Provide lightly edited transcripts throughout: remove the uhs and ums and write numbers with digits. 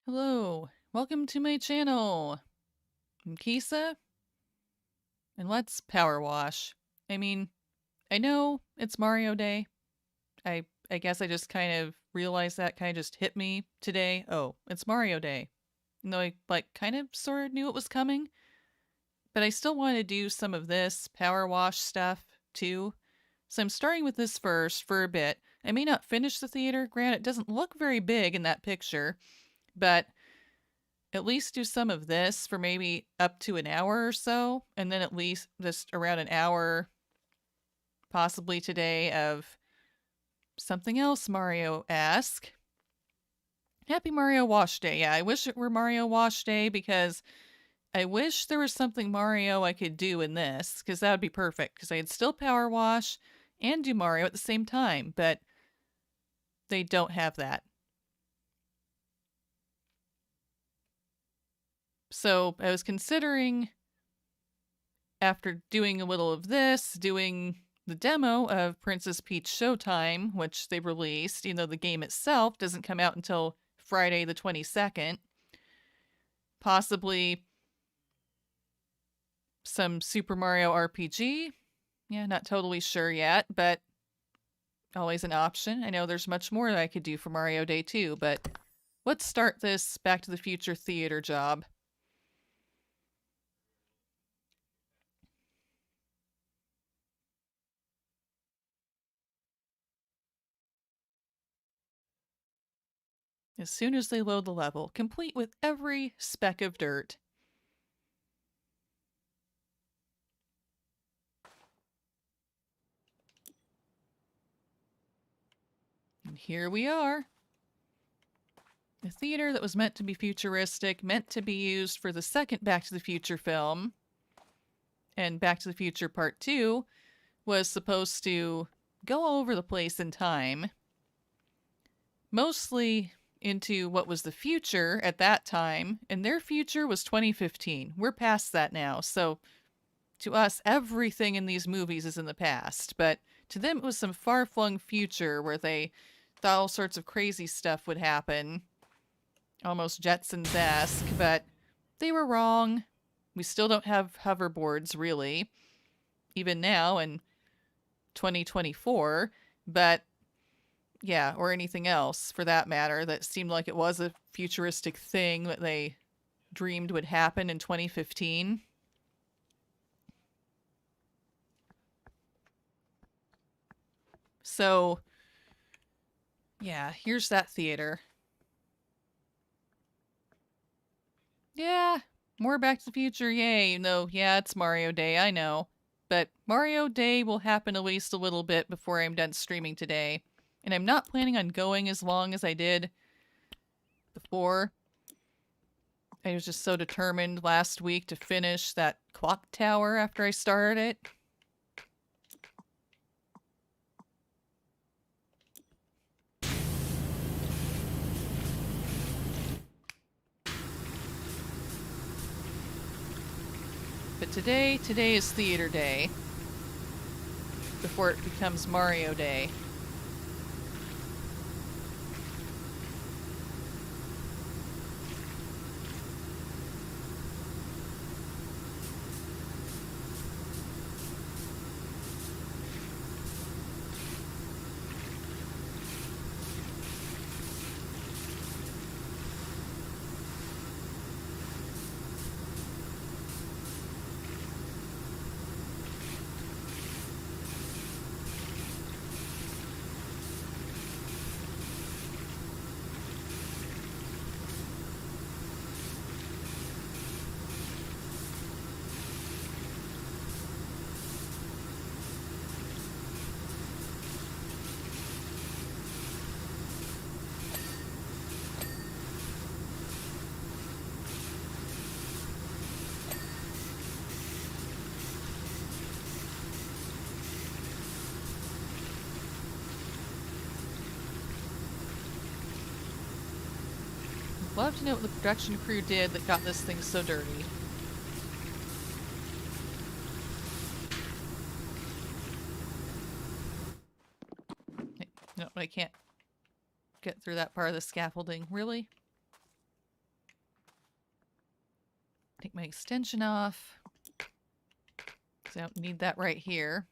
Hello, welcome to my channel. I'm Kisa, and let's power wash. I mean, I know it's Mario Day. I guess I just kind of realized that kind of just hit me today. Oh, it's Mario Day. No, I kind of sort of knew it was coming, but I still want to do some of this power wash stuff too. So I'm starting with this first for a bit. I may not finish the theater. Granted, it doesn't look very big in that picture, but at least do some of this for maybe up to an hour or so, and then at least just around an hour, possibly today, of something else Mario-esque. Happy Mario Wash Day. Yeah, I wish it were Mario Wash Day because I wish there was something Mario I could do in this, because that would be perfect, because I could still power wash and do Mario at the same time, but they don't have that. So I was considering, after doing a little of this, doing the demo of Princess Peach Showtime, which they released, even though the game itself doesn't come out until Friday the 22nd. Possibly some Super Mario RPG. Yeah, not totally sure yet, but always an option. I know there's much more that I could do for Mario Day too, but let's start this Back to the Future theater job. As soon as they load the level, complete with every speck of dirt. And here we are. A theater that was meant to be futuristic, meant to be used for the second Back to the Future film. And Back to the Future Part 2 was supposed to go all over the place in time. Mostly into what was the future at that time, and their future was 2015. We're past that now, so to us, everything in these movies is in the past, but to them it was some far-flung future where they thought all sorts of crazy stuff would happen. Almost Jetsons-esque, but they were wrong. We still don't have hoverboards, really, even now in 2024, but yeah, or anything else for that matter that seemed like it was a futuristic thing that they dreamed would happen in 2015. So, yeah, here's that theater. Yeah, more Back to the Future, yay. No, yeah, it's Mario Day, I know. But Mario Day will happen at least a little bit before I'm done streaming today. And I'm not planning on going as long as I did before. I was just so determined last week to finish that clock tower after I started it. But today is theater day. Before it becomes Mario Day. Love to know what the production crew did that got this thing so dirty. No, I can't get through that part of the scaffolding. Really? Take my extension off. So I don't need that right here.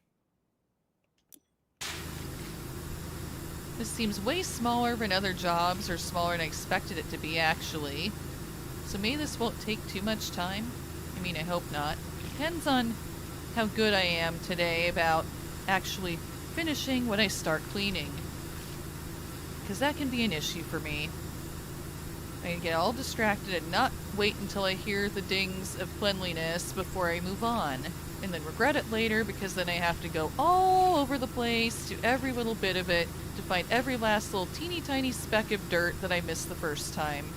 This seems way smaller than other jobs, or smaller than I expected it to be, actually. So maybe this won't take too much time. I mean, I hope not. Depends on how good I am today about actually finishing when I start cleaning. Because that can be an issue for me. I can get all distracted and not wait until I hear the dings of cleanliness before I move on. And then regret it later, because then I have to go all over the place to every little bit of it to find every last little teeny tiny speck of dirt that I missed the first time.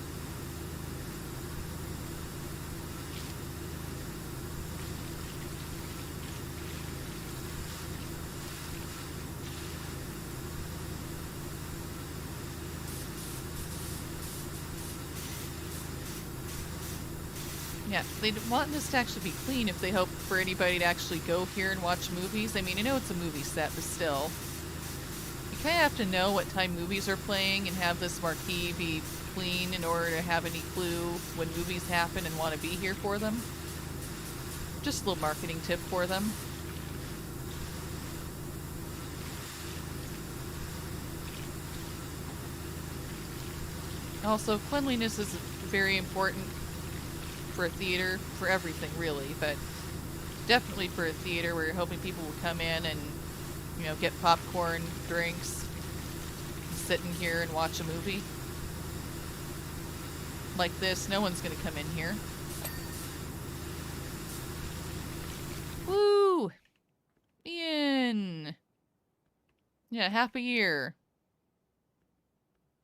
Yeah, they want this to actually be clean if they hope for anybody to actually go here and watch movies. I mean, I know it's a movie set, but still. You kind of have to know what time movies are playing and have this marquee be clean in order to have any clue when movies happen and want to be here for them. Just a little marketing tip for them. Also, cleanliness is very important for a theater, for everything really, but definitely for a theater where you're hoping people will come in and, you know, get popcorn, drinks, sit in here and watch a movie. Like this, no one's gonna come in here. Woo! Ian! Yeah, half a year.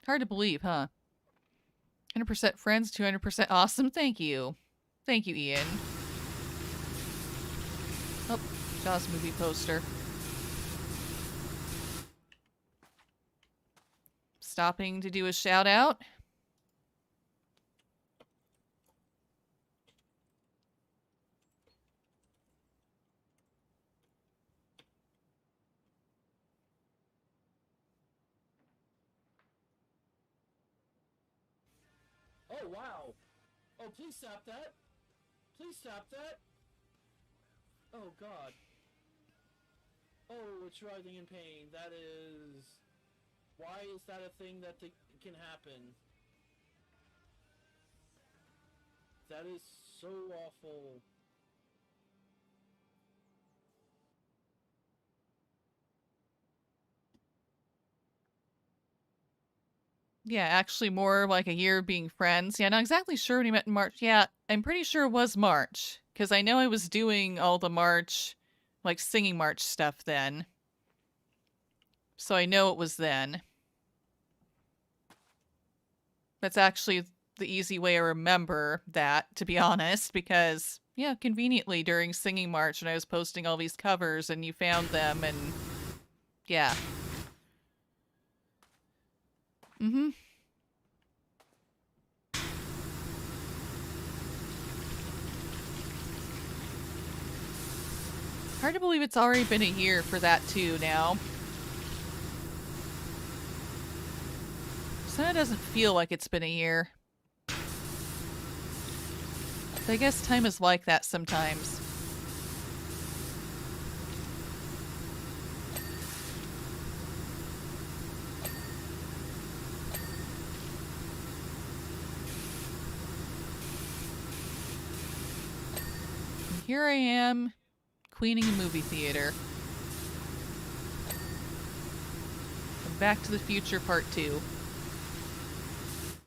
Hard to believe, huh? 100% friends, 200% awesome. Thank you. Thank you, Ian. Oh, Jaws movie poster. Stopping to do a shout out. Oh, wow. Oh, please stop that. Please stop that. Oh, God. Oh, it's writhing in pain. That is... Why is that a thing that can happen? That is so awful. Yeah, actually more like a year of being friends. Yeah, not exactly sure when he met in March. Yeah, I'm pretty sure it was March. Because I know I was doing all the March, like singing March stuff then. So I know it was then. That's actually the easy way I remember that, to be honest, because, yeah, conveniently during Singing March when I was posting all these covers and you found them and, yeah. Mm-hmm. Hard to believe it's already been a year for that too now. So it doesn't feel like it's been a year. But I guess time is like that sometimes. And here I am, cleaning a movie theater. And Back to the Future Part 2.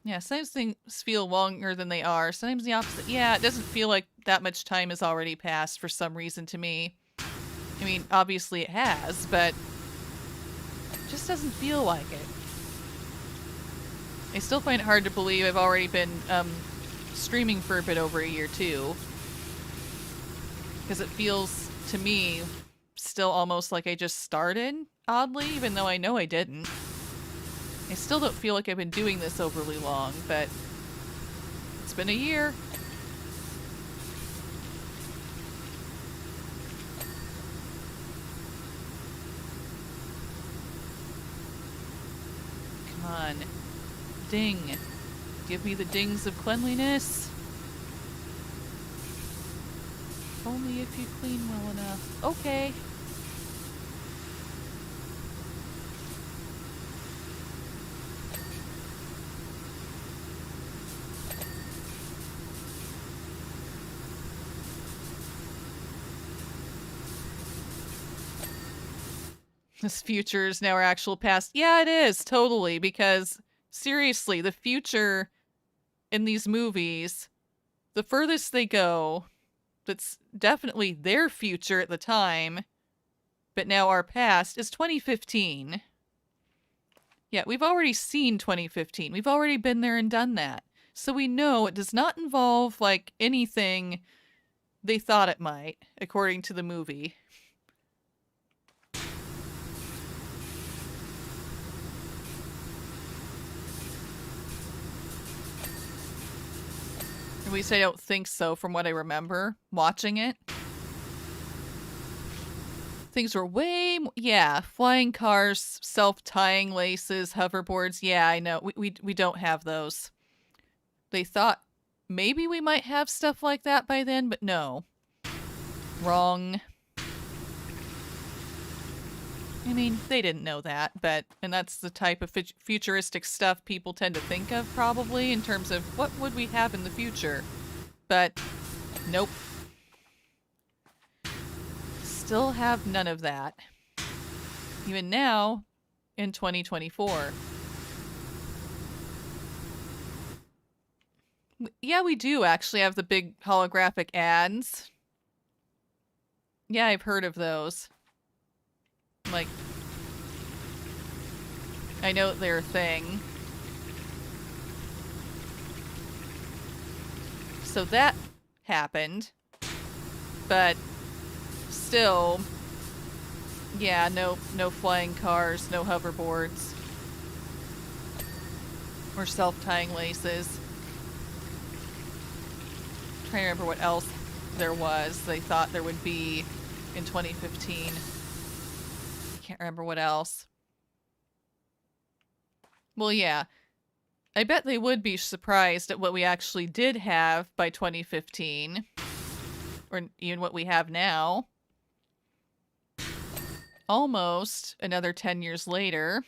Yeah, sometimes things feel longer than they are. Sometimes the opposite. Yeah, it doesn't feel like that much time has already passed for some reason to me. I mean, obviously it has, but it just doesn't feel like it. I still find it hard to believe I've already been streaming for a bit over a year, too. Because it feels, to me, still almost like I just started, oddly, even though I know I didn't. I still don't feel like I've been doing this overly long, but it's been a year. Come on. Ding. Give me the dings of cleanliness. Only if you clean well enough. Okay. This future is now our actual past. Yeah, it is, totally, because seriously, the future in these movies, the furthest they go, that's definitely their future at the time, but now our past, is 2015. Yeah, we've already seen 2015. We've already been there and done that. So we know it does not involve, like, anything they thought it might, according to the movie. At least I don't think so from what I remember watching it. Things were way more, yeah, flying cars, self-tying laces, hoverboards. Yeah, I know. We don't have those. They thought maybe we might have stuff like that by then, but no. Wrong. I mean, they didn't know that, and that's the type of futuristic stuff people tend to think of, probably, in terms of what would we have in the future. But, nope. Still have none of that. Even now, in 2024. Yeah, we do actually have the big holographic ads. Yeah, I've heard of those. Like, I know they're a thing. So that happened. But still, yeah, no flying cars, no hoverboards. Or self-tying laces. I'm trying to remember what else there was they thought there would be in 2015. Can't remember what else. Well, yeah. I bet they would be surprised at what we actually did have by 2015. Or even what we have now. Almost another 10 years later.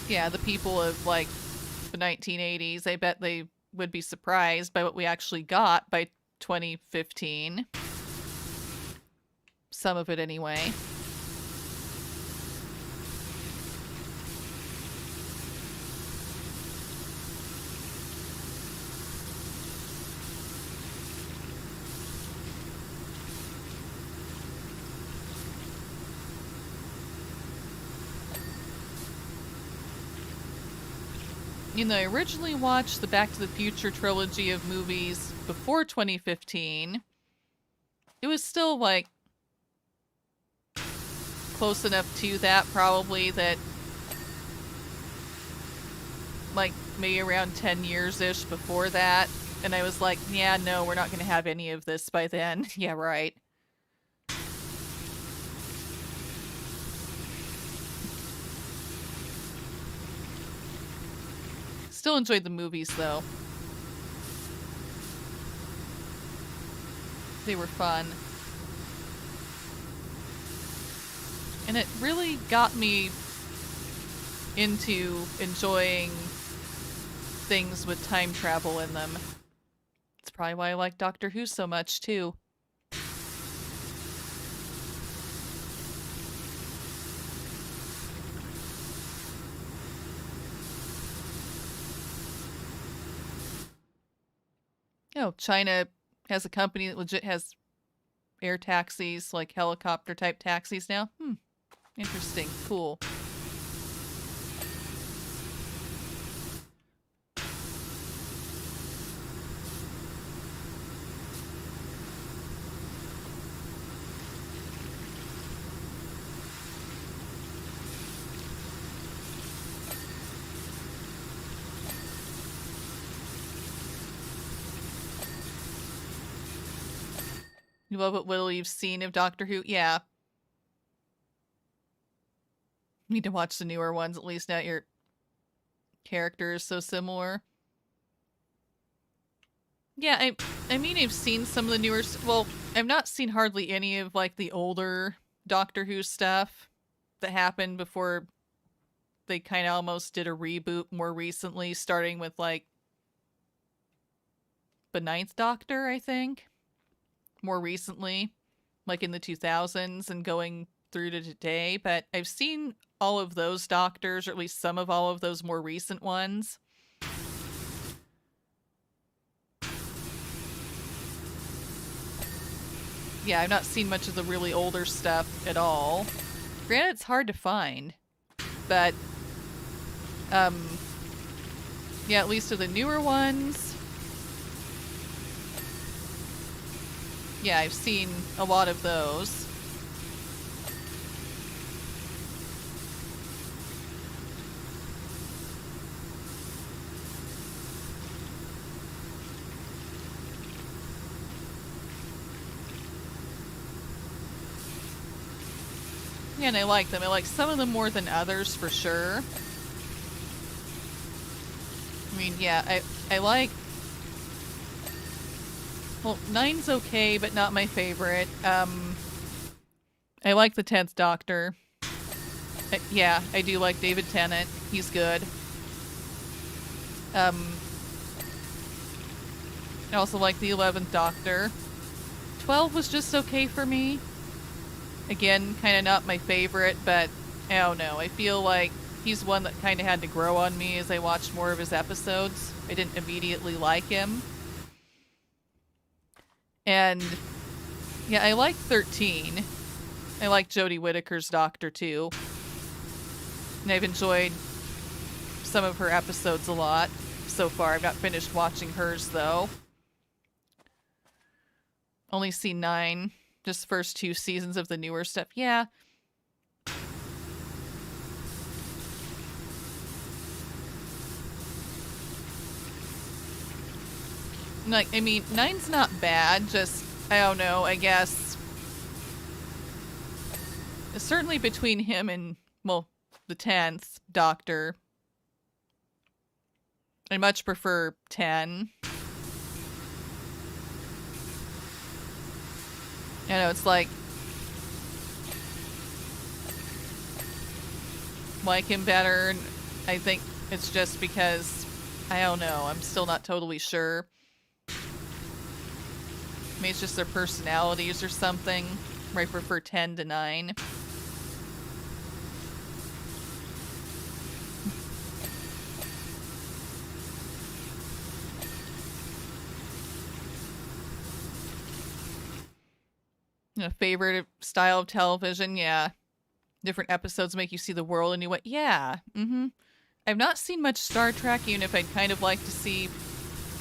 Yeah, the people of, like, the 1980s, I bet they would be surprised by what we actually got by 2015. Some of it, anyway. You know, I originally watched the Back to the Future trilogy of movies before 2015. It was still, like, close enough to that, probably, that, like, maybe around 10 years-ish before that. And I was like, yeah, no, we're not going to have any of this by then. Yeah, right. Still enjoyed the movies, though. They were fun. And it really got me into enjoying things with time travel in them. It's probably why I like Doctor Who so much, too. Oh, China has a company that legit has air taxis, like helicopter-type taxis now. Interesting. Cool. You love what little you've seen of Doctor Who? Yeah. Need to watch the newer ones, at least now your character is so similar. Yeah, I mean, I've seen some of the newer... Well, I've not seen hardly any of, like, the older Doctor Who stuff that happened before they kind of almost did a reboot more recently, starting with, like, the Ninth Doctor, I think. More recently, like in the 2000s and going through to today. But I've seen all of those Doctors, or at least some of all of those more recent ones. Yeah, I've not seen much of the really older stuff at all. Granted, it's hard to find, but yeah, at least of the newer ones, yeah, I've seen a lot of those. Yeah, and I like them. I like some of them more than others, for sure. I mean, yeah, I like... Well, 9's okay, but not my favorite. I like the 10th Doctor. Yeah, I do like David Tennant. He's good. I also like the 11th Doctor. 12 was just okay for me. Again, kind of not my favorite, but I don't know. I feel like he's one that kind of had to grow on me as I watched more of his episodes. I didn't immediately like him. And yeah, I like 13. I like Jodie Whittaker's Doctor too. And I've enjoyed some of her episodes a lot so far. I've not finished watching hers though. Only seen 9. Just first 2 seasons of the newer stuff. Yeah. Like, I mean, 9's not bad, just, I don't know, I guess. Certainly between him and, well, the 10th Doctor. I much prefer 10. I know, it's like him better, and I think it's just because, I don't know, I'm still not totally sure. Maybe it's just their personalities or something, where I prefer 10 to 9. Favorite style of television, yeah. Different episodes make you see the world in a new way. Yeah, I've not seen much Star Trek, even if I'd kind of like to see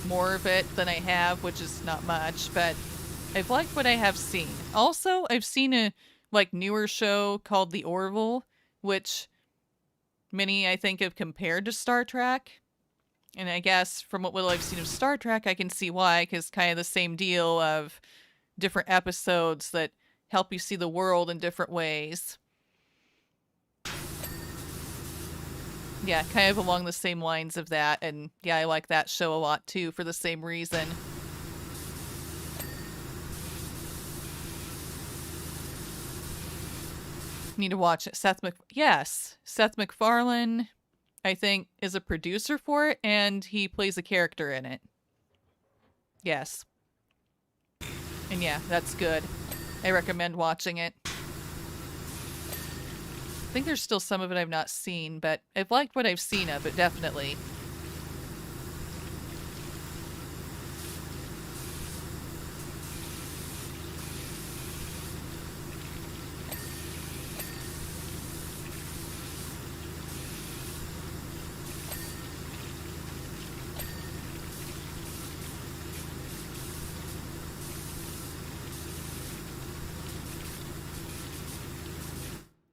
more of it than I have, which is not much, but I've liked what I have seen. Also, I've seen a, like, newer show called The Orville, which many, I think, have compared to Star Trek. And I guess from what little I've seen of Star Trek, I can see why, because kind of the same deal of different episodes that help you see the world in different ways. Yeah, kind of along the same lines of that, and yeah, I like that show a lot too for the same reason. Need to watch it. Yes, Seth MacFarlane, I think, is a producer for it, and he plays a character in it. Yes. And yeah, that's good. I recommend watching it. I think there's still some of it I've not seen, but I've liked what I've seen of it, definitely.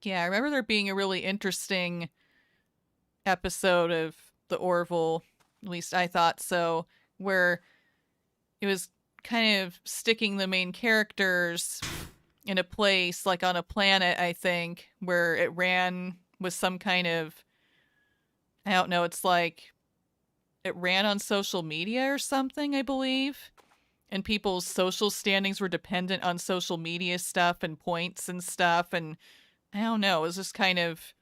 Yeah, I remember there being a really interesting episode of The Orville, at least I thought so, where it was kind of sticking the main characters in a place, like on a planet, I think, where it ran was some kind of, I don't know, it's like it ran on social media or something, I believe. And people's social standings were dependent on social media stuff and points and stuff. And I don't know, it was just kind of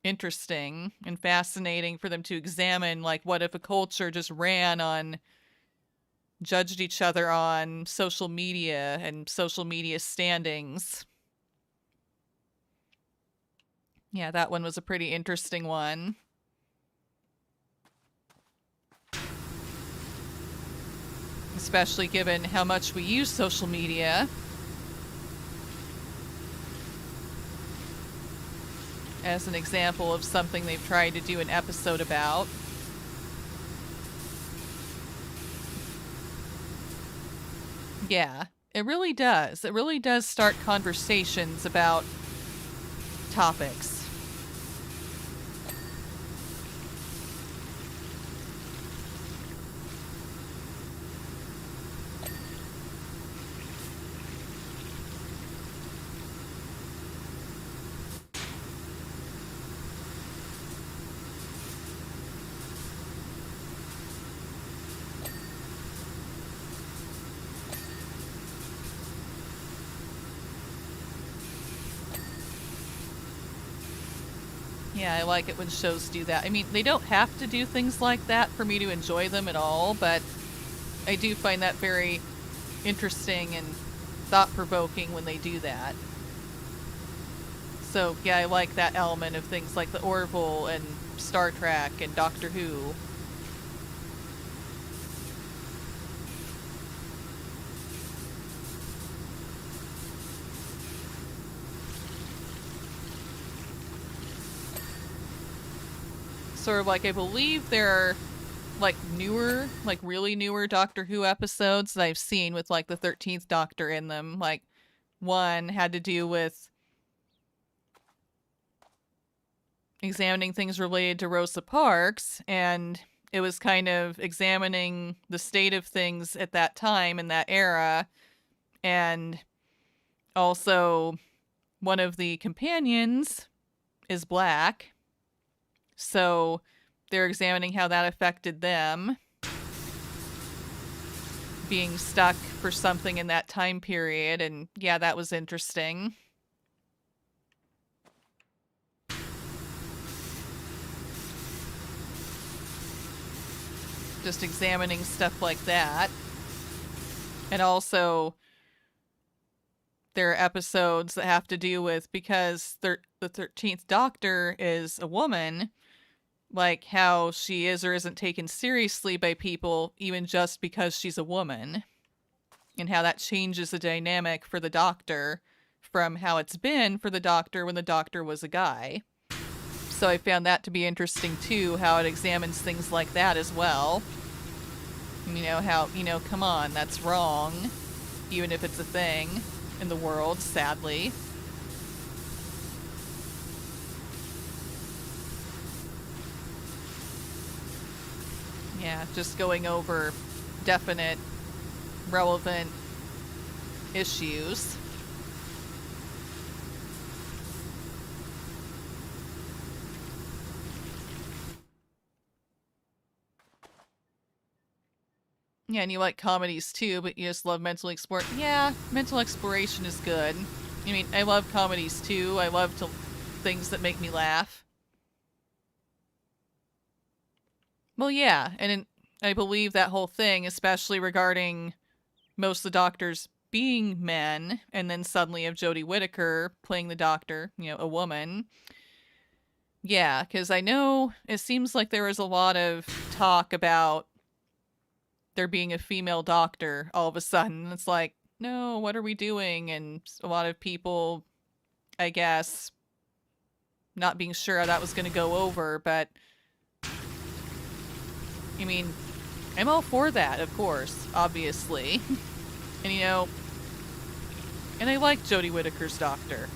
interesting and fascinating for them to examine, like, what if a culture just ran on, judged each other on social media and social media standings. Yeah, that one was a pretty interesting one. Especially given how much we use social media. As an example of something they've tried to do an episode about. Yeah, it really does. It really does start conversations about topics. Yeah, I like it when shows do that. I mean, they don't have to do things like that for me to enjoy them at all, but I do find that very interesting and thought-provoking when they do that. So, yeah, I like that element of things like the Orville and Star Trek and Doctor Who. Sort of like, I believe there are like newer, like really newer Doctor Who episodes that I've seen with like the 13th Doctor in them. Like one had to do with examining things related to Rosa Parks, and it was kind of examining the state of things at that time in that era. And also one of the companions is black. So they're examining how that affected them being stuck for something in that time period. And yeah, that was interesting. Just examining stuff like that. And also there are episodes that have to do with, because the 13th Doctor is a woman, like how she is or isn't taken seriously by people even just because she's a woman, and how that changes the dynamic for the Doctor from how it's been for the Doctor when the Doctor was a guy. So I found that to be interesting too, how it examines things like that as well. You know, how, you know, come on, that's wrong, even if it's a thing in the world, sadly. Yeah, just going over definite, relevant issues. Yeah, and you like comedies too, but you just love mental exploration. Yeah, mental exploration is good. I mean, I love comedies too. I love things that make me laugh. Well, yeah, and I believe that whole thing, especially regarding most of the Doctors being men, and then suddenly of Jodie Whittaker playing the Doctor, you know, a woman. Yeah, because I know it seems like there was a lot of talk about there being a female Doctor all of a sudden. It's like, no, what are we doing? And a lot of people, I guess, not being sure how that was going to go over, but I mean, I'm all for that, of course, obviously. And, you know, and I like Jodie Whittaker's Doctor.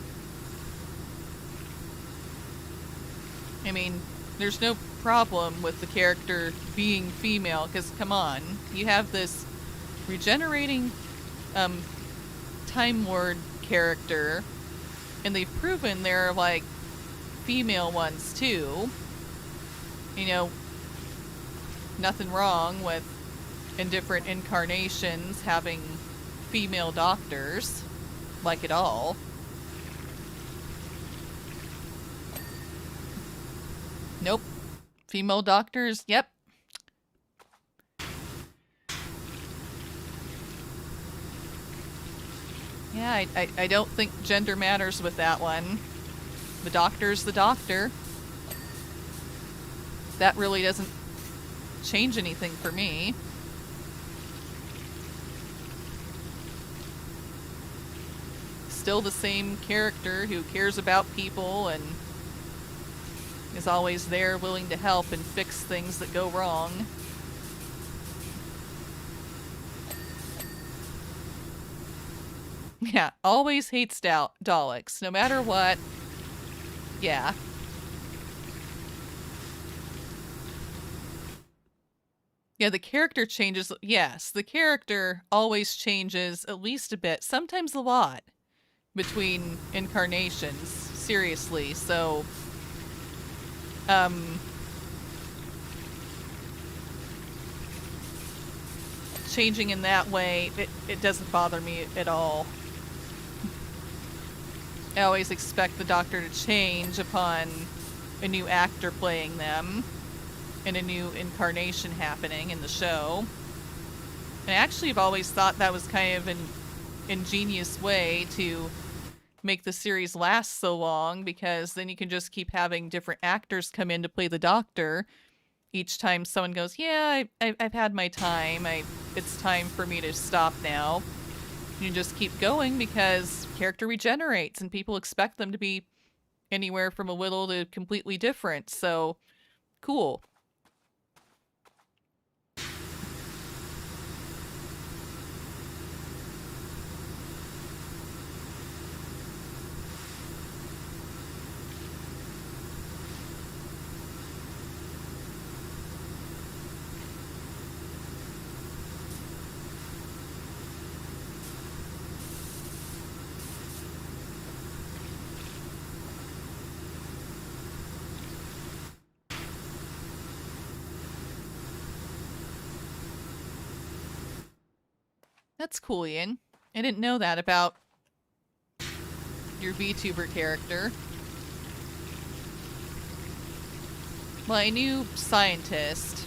I mean, there's no problem with the character being female, because, come on, you have this regenerating Time Lord character, and they've proven there are, like, female ones too. You know, nothing wrong with, in different incarnations, having female doctors. Like it all. Nope. Female doctors, yep. Yeah, I don't think gender matters with that one. The doctor's the doctor. That really doesn't change anything for me. Still the same character who cares about people and is always there willing to help and fix things that go wrong. Yeah, always hates Daleks, no matter what. Yeah. Yeah, the character changes. Yes, the character always changes at least a bit, sometimes a lot, between incarnations. Seriously, so... changing in that way, it doesn't bother me at all. I always expect the Doctor to change upon a new actor playing them and a new incarnation happening in the show. And actually I've always thought that was kind of an ingenious way to make the series last so long, because then you can just keep having different actors come in to play the Doctor each time someone goes, yeah, I've had my time, it's time for me to stop now. You just keep going because character regenerates and people expect them to be anywhere from a little to completely different. So, cool. That's cool, Ian. I didn't know that about your VTuber character. Well, I knew scientist.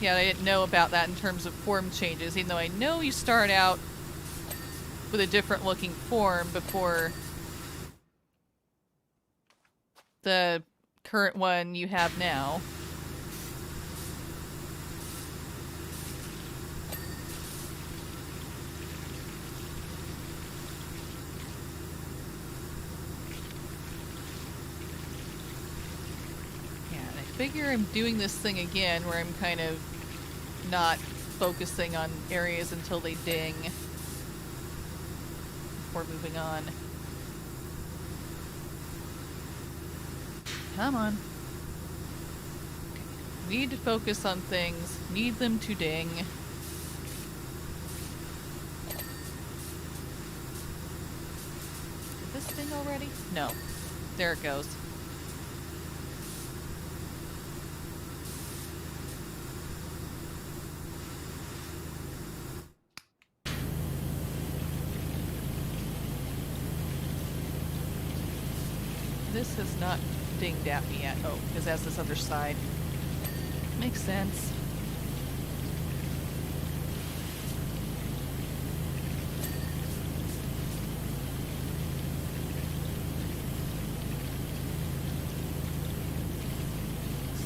Yeah, I didn't know about that in terms of form changes, even though I know you start out with a different looking form before the current one you have now. I figure I'm doing this thing again where I'm kind of not focusing on areas until they ding before moving on. Come on. Okay. Need to focus on things, need them to ding. Did this ding already? No. There it goes. This has not dinged at me yet. Oh, because that's this other side. Makes sense.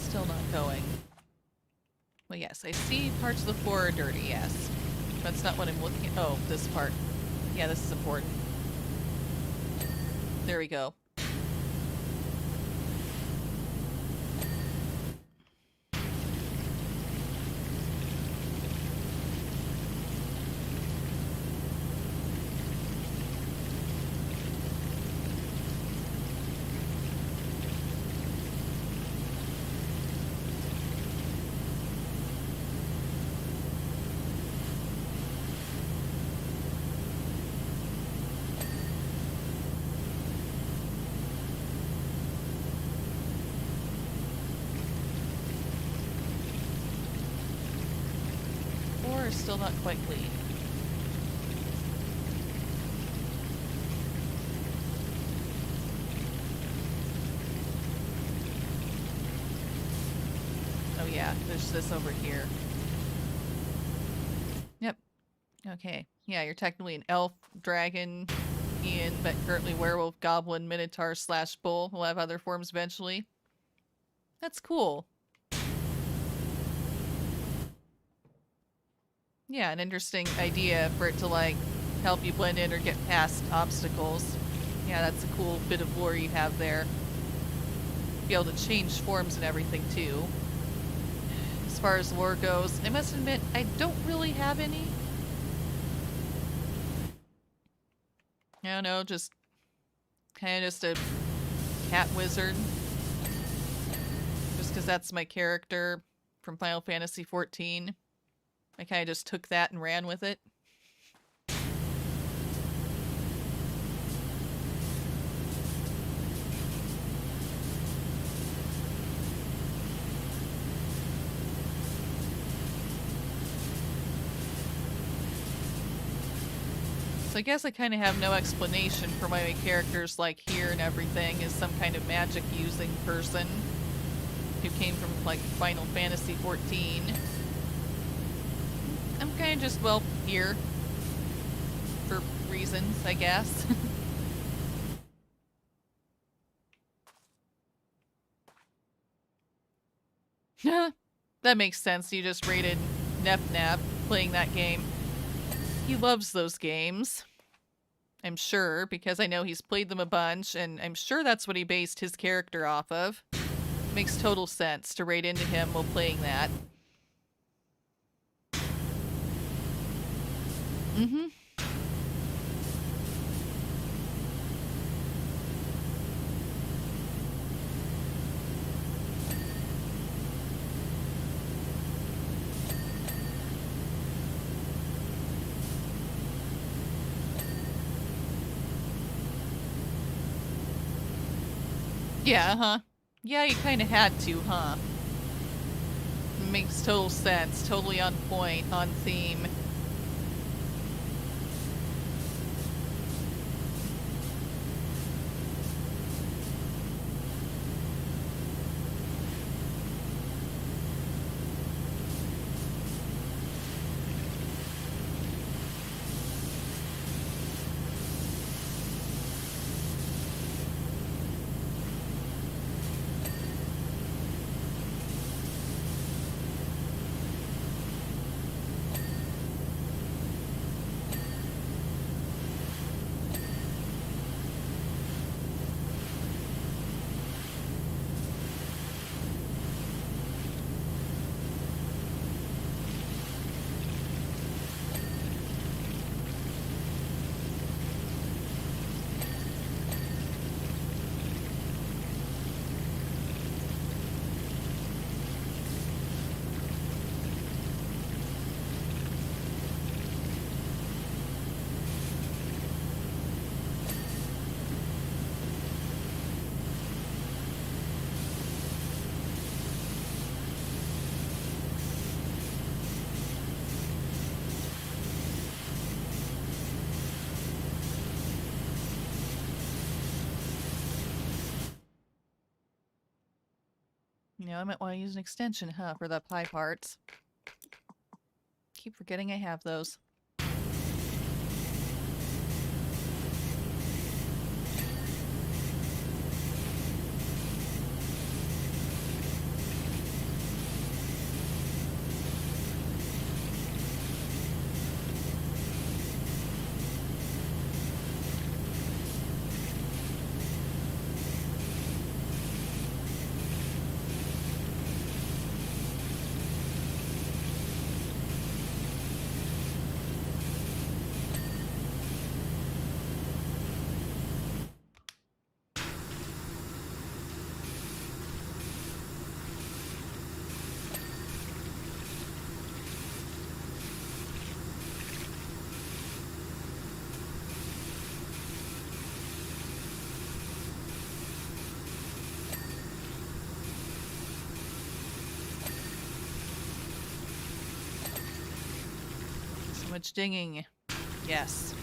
Still not going. Well, yes, I see parts of the floor are dirty, yes. That's not what I'm looking at. Oh, this part. Yeah, this is important. There we go. are still not quite clean. Oh yeah, there's this over here. Yep. Okay. Yeah, you're technically an elf, dragon, Ian, but currently werewolf, goblin, minotaur / bull. We'll have other forms eventually. That's cool. Yeah, an interesting idea for it to, like, help you blend in or get past obstacles. Yeah, that's a cool bit of lore you have there. Be able to change forms and everything, too. As far as lore goes, I must admit, I don't really have any. I don't know, just kind of just a cat wizard. Just because that's my character from Final Fantasy XIV. I kind of just took that and ran with it. So I guess I kind of have no explanation for why my character's like here and everything is some kind of magic using person who came from like Final Fantasy XIV. I'm kind of just, well, here for reasons, I guess. That makes sense. You just rated Nep playing that game. He loves those games. I'm sure, because I know he's played them a bunch, and I'm sure that's what he based his character off of. Makes total sense to rate into him while playing that. Mm-hmm. Yeah, huh? Yeah, you kind of had to, huh? Makes total sense. Totally on point, on theme. You know, I might want to use an extension, huh, for the pie parts. Keep forgetting I have those. much dinging. Yes.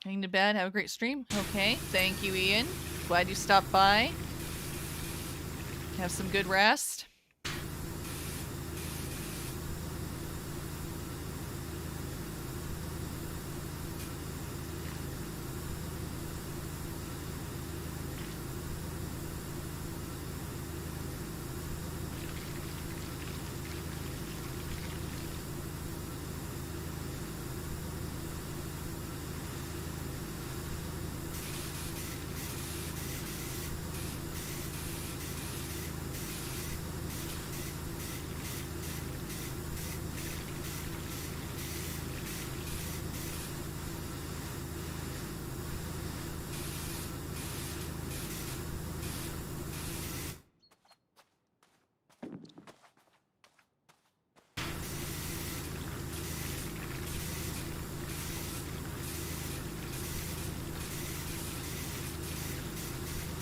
Heading to bed. Have a great stream. Okay. Thank you, Ian. Glad you stopped by. Have some good rest.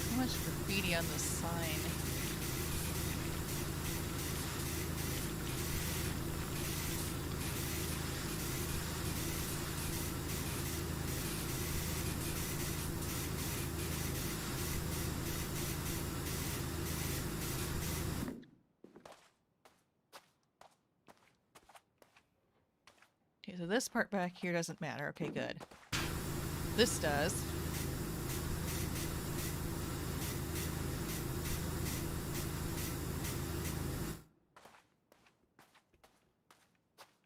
So much graffiti on the sign. Okay, so this part back here doesn't matter. Okay, good. This does.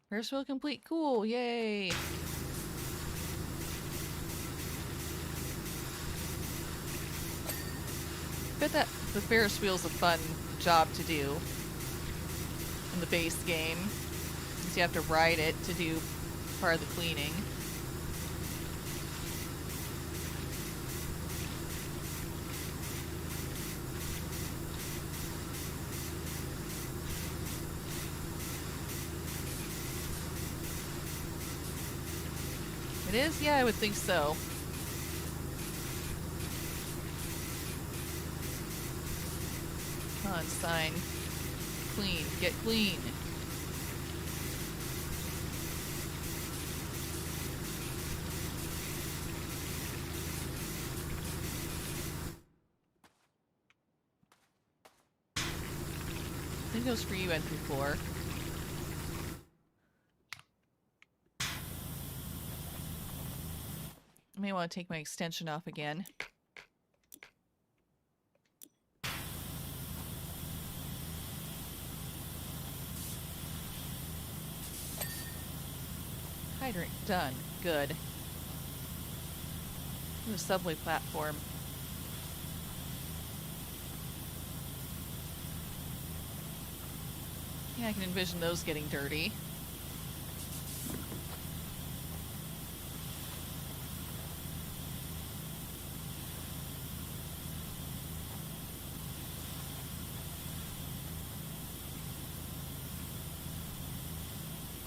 First wheel complete. Cool. Yay. Bet that the Ferris wheel's a fun job to do in the base game. Since you have to ride it to do part of the cleaning. It is? Yeah, I would think so. Come on, sign. Clean. Get clean. I think goes for you, entry 4. I may want to take my extension off again. Hydrant done. Good. The subway platform. Yeah, I can envision those getting dirty.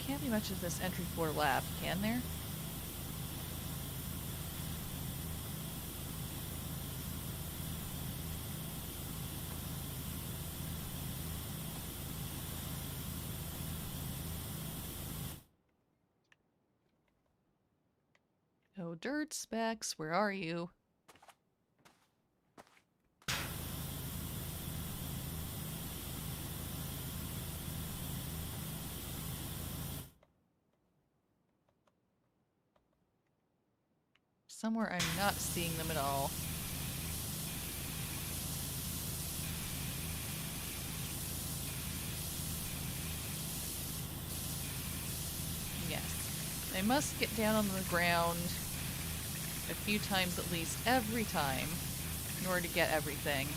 Can't be much of this entry 4 left, can there? Oh, dirt specs, where are you? Somewhere I'm not seeing them at all. Yes. I must get down on the ground a few times at least every time in order to get everything.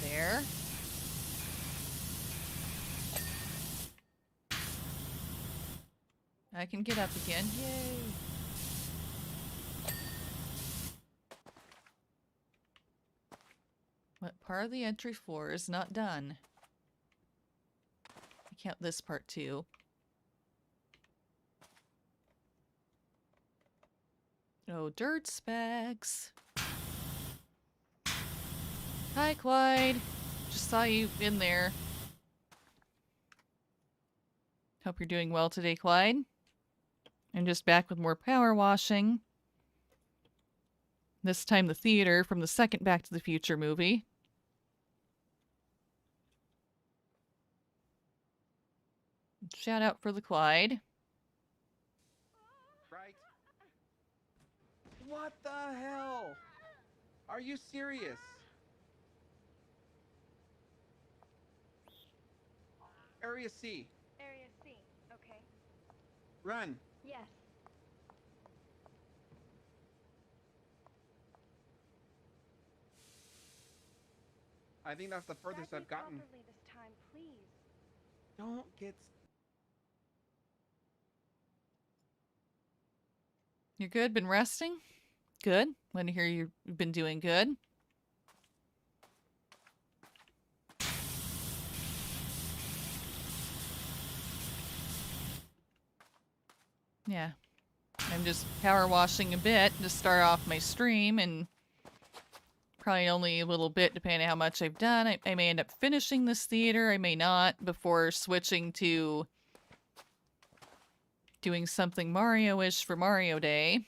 There. I can get up again. Yay! What part of the entry floor is not done? I count this part too. Oh, dirt specks. Hi, Clyde. Just saw you in there. Hope you're doing well today, Clyde. I'm just back with more power washing. This time the theater from the second Back to the Future movie. Shout out for the Clyde. Right? What the hell? Are you serious? Area C. Area C. Okay. Run. Yes. I think that's the furthest Start I've gotten. me properly this time, please. Don't get... You're good? Been resting? Good. Want to hear you've been doing good. Yeah. I'm just power washing a bit to start off my stream, and probably only a little bit depending on how much I've done. I may end up finishing this theater, I may not, before switching to doing something Mario-ish for Mario Day.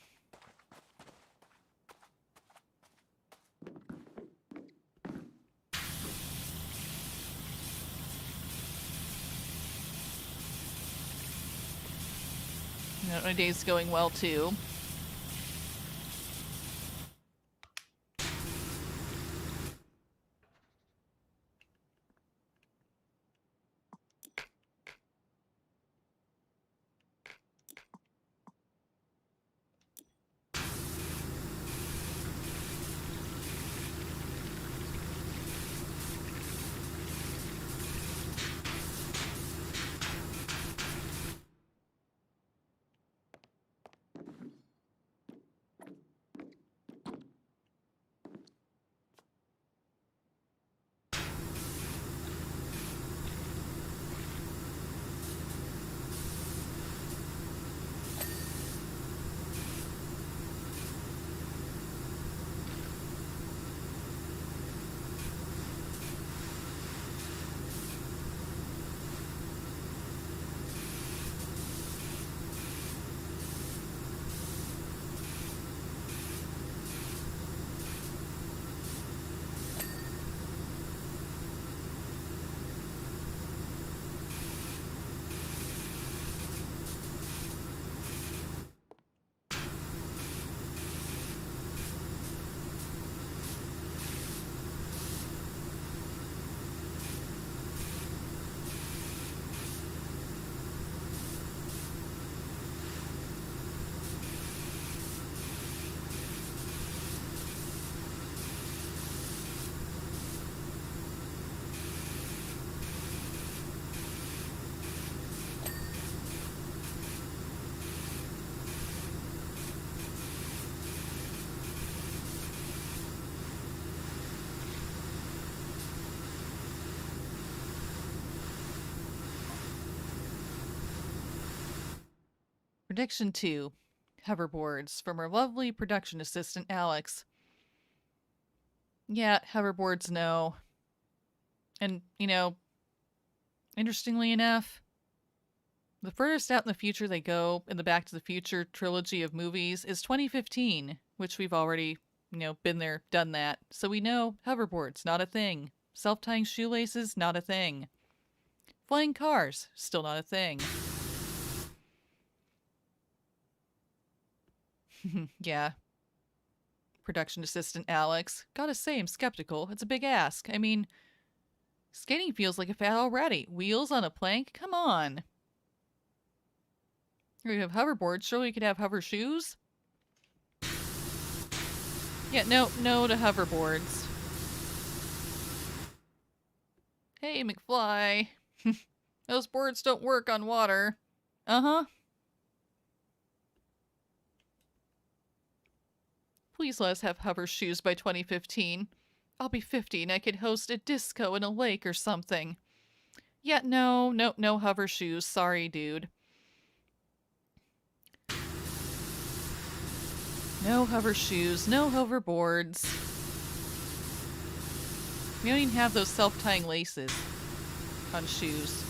My day's going well too. Prediction 2. Hoverboards from our lovely production assistant, Alex. Yeah, hoverboards, no. And, you know, interestingly enough, the furthest out in the future they go in the Back to the Future trilogy of movies is 2015, which we've already, been there, done that. So we know hoverboards, not a thing. Self-tying shoelaces, not a thing. Flying cars, still not a thing. Yeah. Production assistant Alex. Gotta say, I'm skeptical. It's a big ask. I mean, skating feels like a fad already. Wheels on a plank? Come on. We have hoverboards. Surely we could have hover shoes? Yeah, no to hoverboards. Hey, McFly. Those boards don't work on water. Uh-huh. please let us have hover shoes by 2015. I'll be 50 and I could host a disco in a lake or something. Yeah, no hover shoes. Sorry, dude. No hover shoes, no hoverboards. We don't even have those self-tying laces on shoes.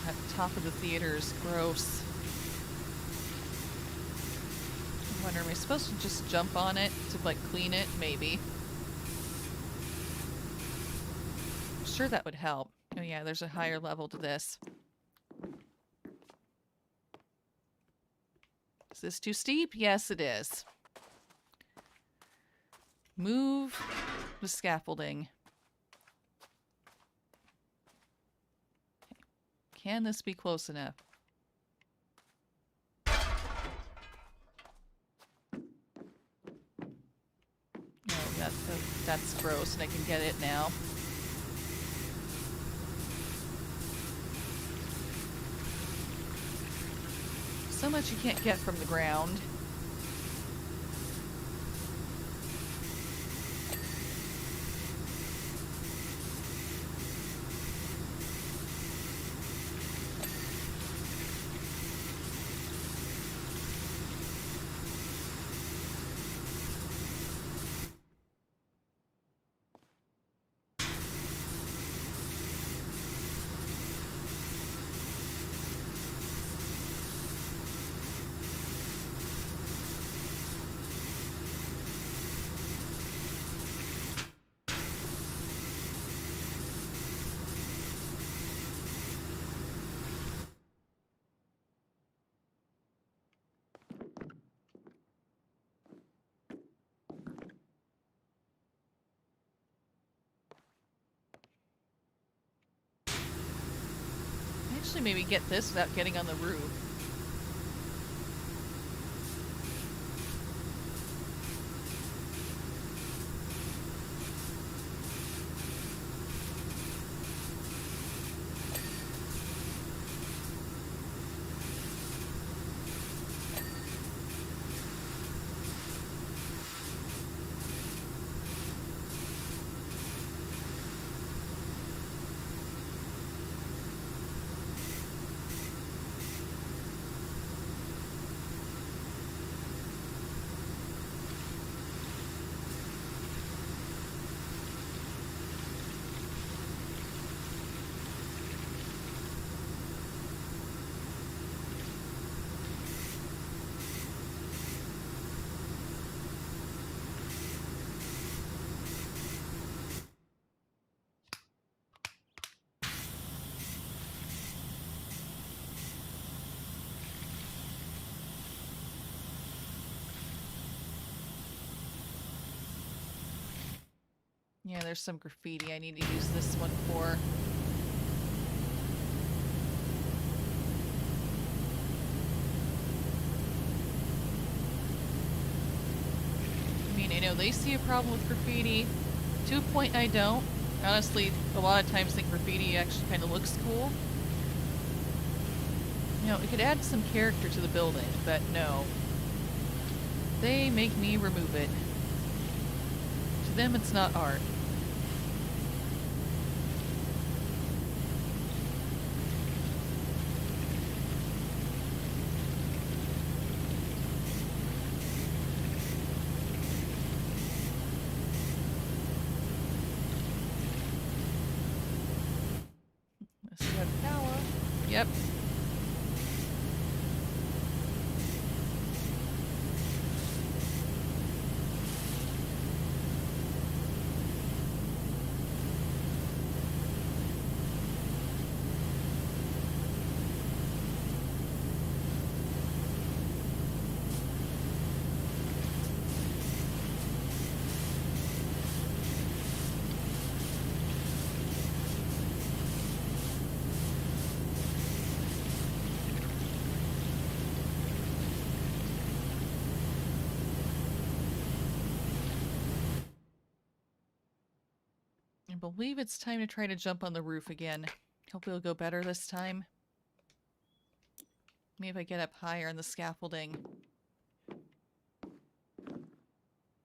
At the top of the theater is gross. I wonder, am I supposed to just jump on it to, like, clean it? Maybe. I'm sure that would help. Oh yeah, there's a higher level to this. Is this too steep? Yes, it is. Move the scaffolding. Okay. Can this be close enough? No, that's gross, and I can get it now. So much you can't get from the ground. Actually, maybe get this without getting on the roof. Yeah, there's some graffiti I need to use this one for. I mean, I know they see a problem with graffiti. To a point, I don't. Honestly, a lot of times I think graffiti actually kind of looks cool. You know, it could add some character to the building, but no. They make me remove it. To them, it's not art. Let's see how power. Yep. believe it's time to try to jump on the roof again. Hopefully it'll go better this time. Maybe if I get up higher on the scaffolding.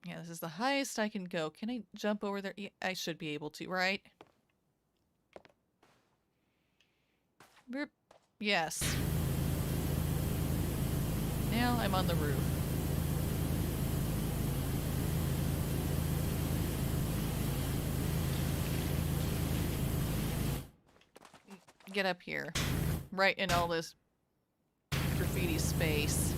Yeah, this is the highest I can go. Can I jump over there? Yeah, I should be able to, right? Burp. Yes. Now I'm on the roof. Get up here. Right in all this graffiti space.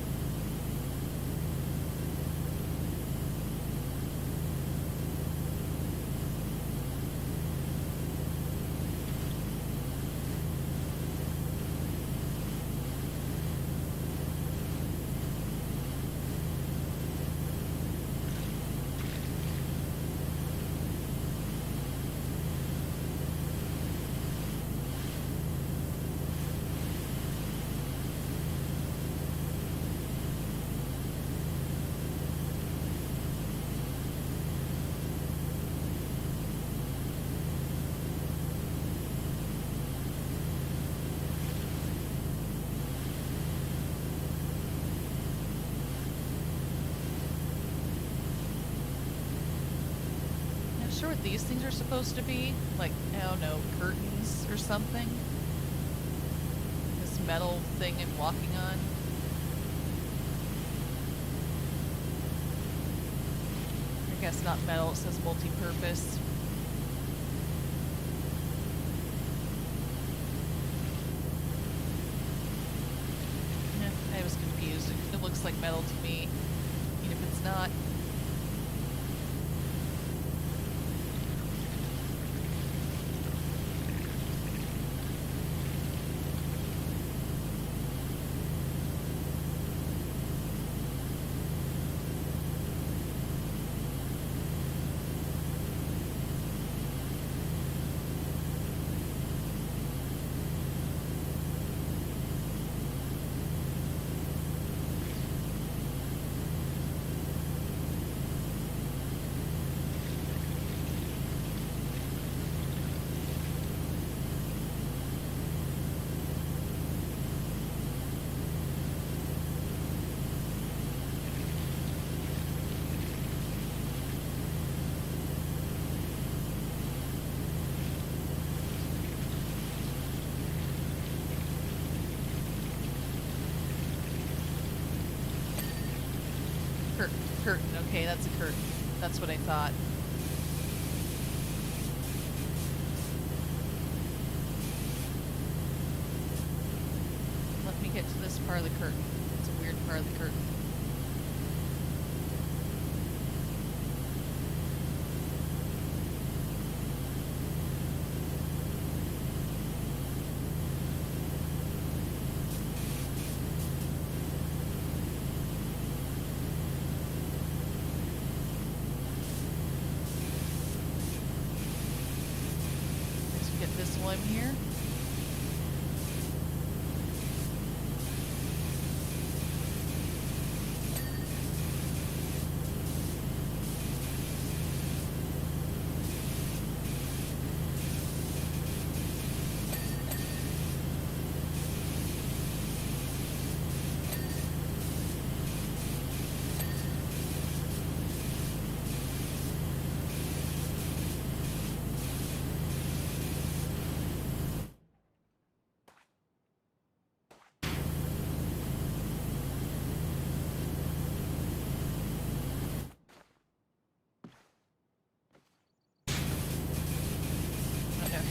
Sure what these things are supposed to be. Like, I don't know, curtains or something. This metal thing I'm walking on. I guess not metal, it says multi-purpose. I was confused. It looks like metal to me, even if it's not. Curtain. Okay, that's a curtain. That's what I thought. Let me get to this part of the curtain. It's a weird part of the curtain. This one here.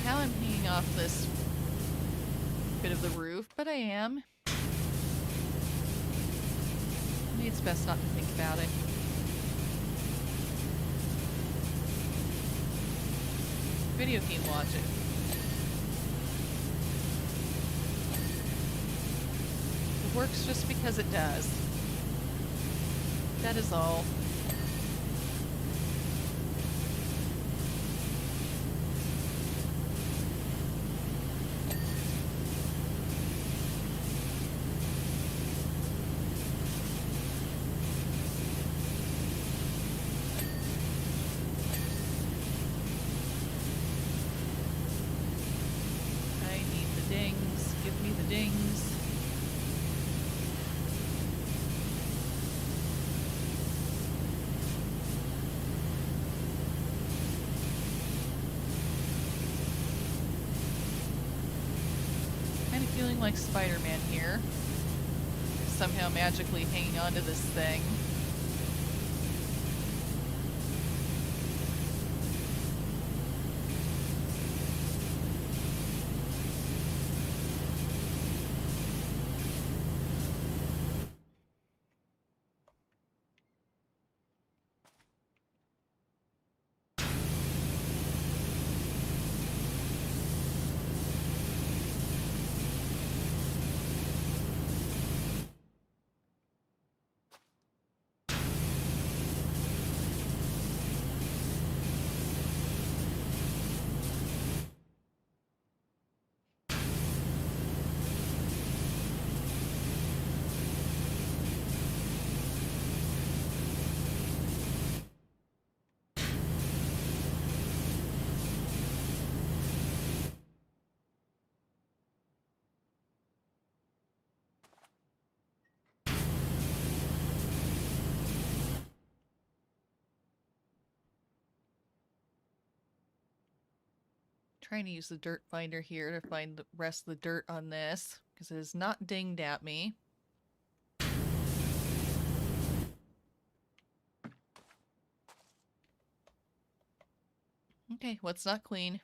How I'm hanging off this bit of the roof, but I am. Maybe it's best not to think about it. Video game logic. It works just because it does. That is all. nothing like Spider-Man here. Somehow magically hanging onto this thing. Trying to use the dirt finder here to find the rest of the dirt on this, because it is not dinged at me. Okay, what's not clean?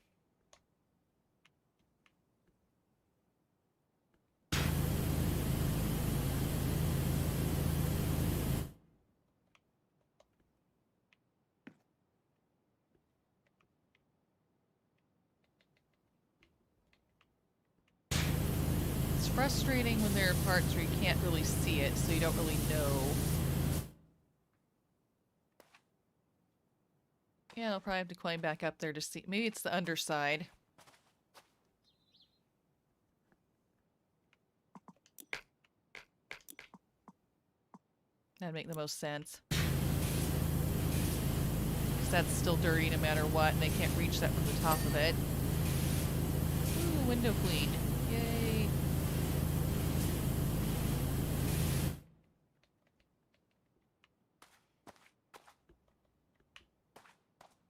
It's frustrating when there are parts where you can't really see it, so you don't really know. Yeah, I'll probably have to climb back up there to see. Maybe it's the underside. That'd make the most sense. Because that's still dirty no matter what, and they can't reach that from the top of it. Ooh, window clean. Yay.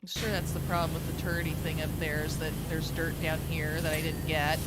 I'm sure that's the problem with the turrety thing up there, is that there's dirt down here that I didn't get.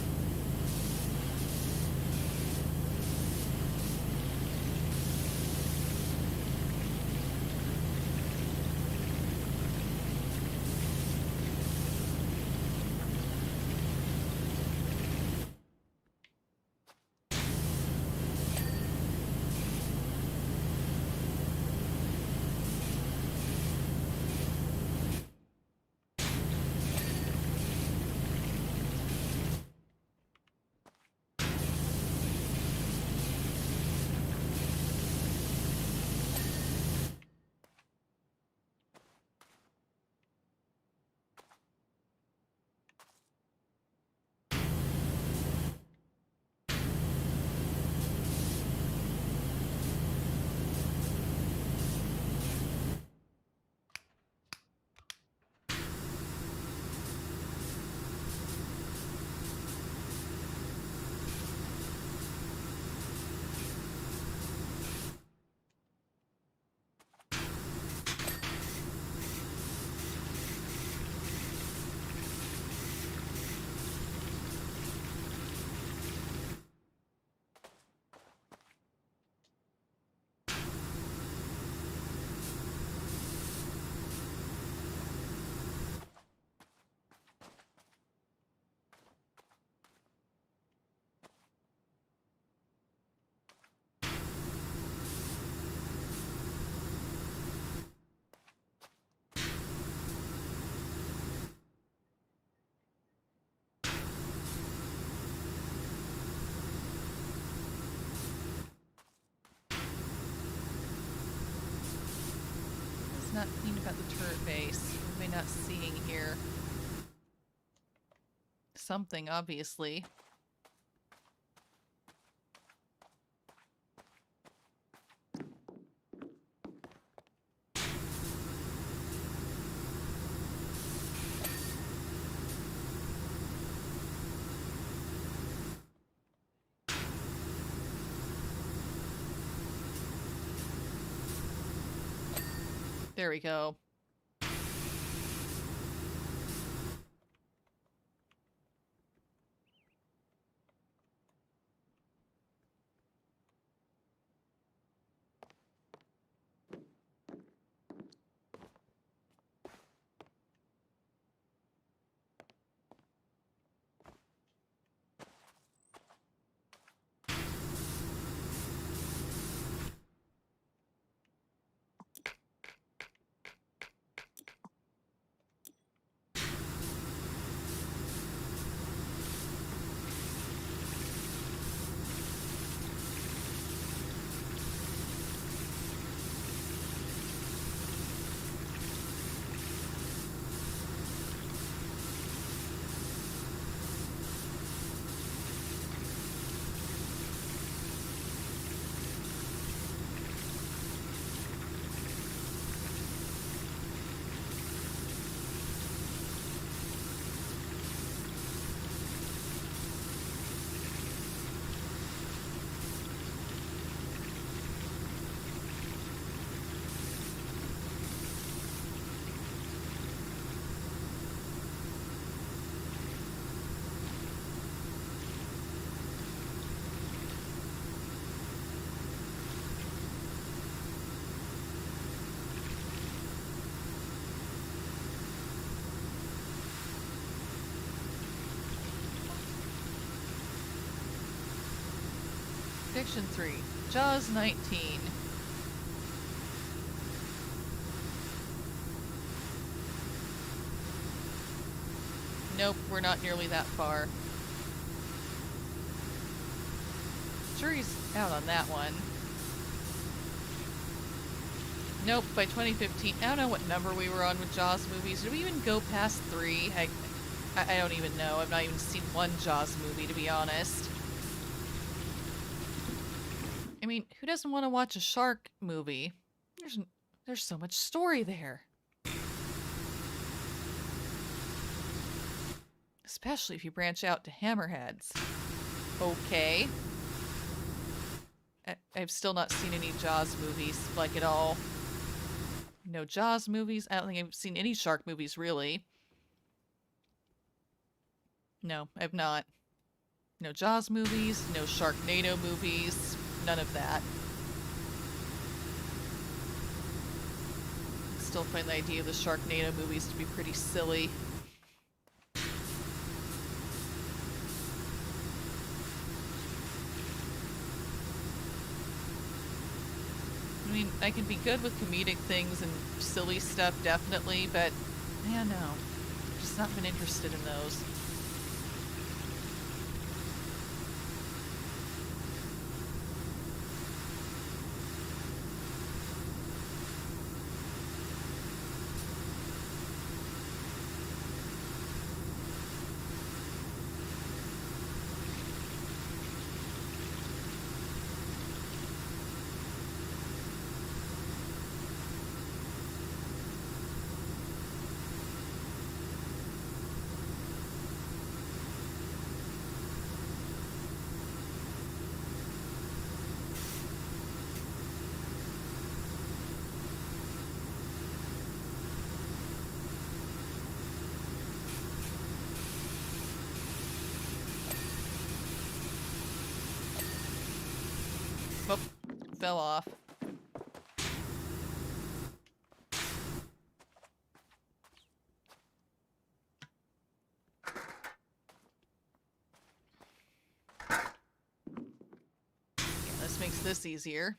Not clean about the turret base. What am I not seeing here? Something, obviously. There we go. Section 3. Jaws 19. Nope, we're not nearly that far. Jury's out on that one. Nope, by 2015. I don't know what number we were on with Jaws movies. Did we even go past 3? I don't even know. I've not even seen one Jaws movie, to be honest. I mean, who doesn't want to watch a shark movie? There's so much story there. Especially if you branch out to hammerheads. Okay. I've still not seen any Jaws movies, like, at all. No Jaws movies. I don't think I've seen any shark movies, really. No, I've not. No Jaws movies, no Sharknado movies, none of that. I still find the idea of the Sharknado movies to be pretty silly. I mean, I can be good with comedic things and silly stuff, definitely, but, yeah, no. Just not been interested in those. Oh, fell off. Yeah, this makes this easier.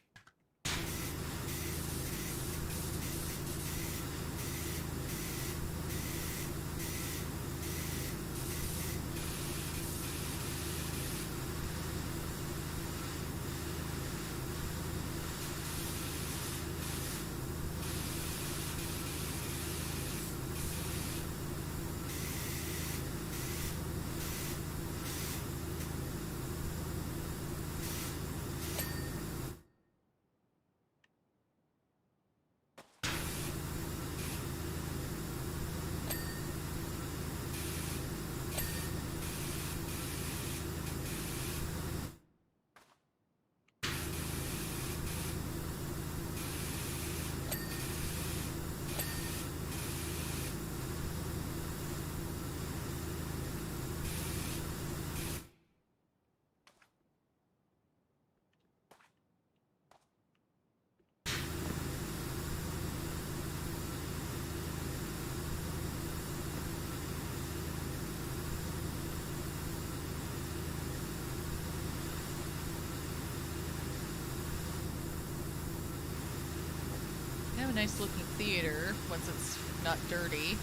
They have a nice looking theater once it's not dirty.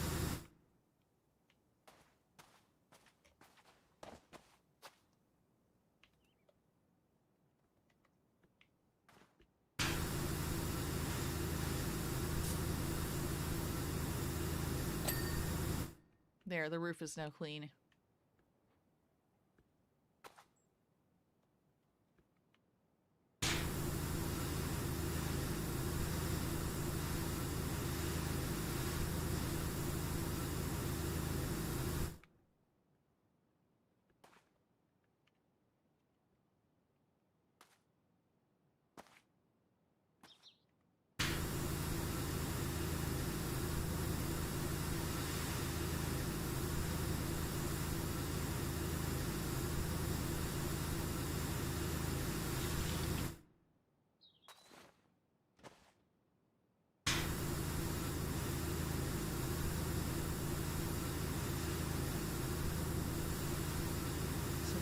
There, the roof is now clean.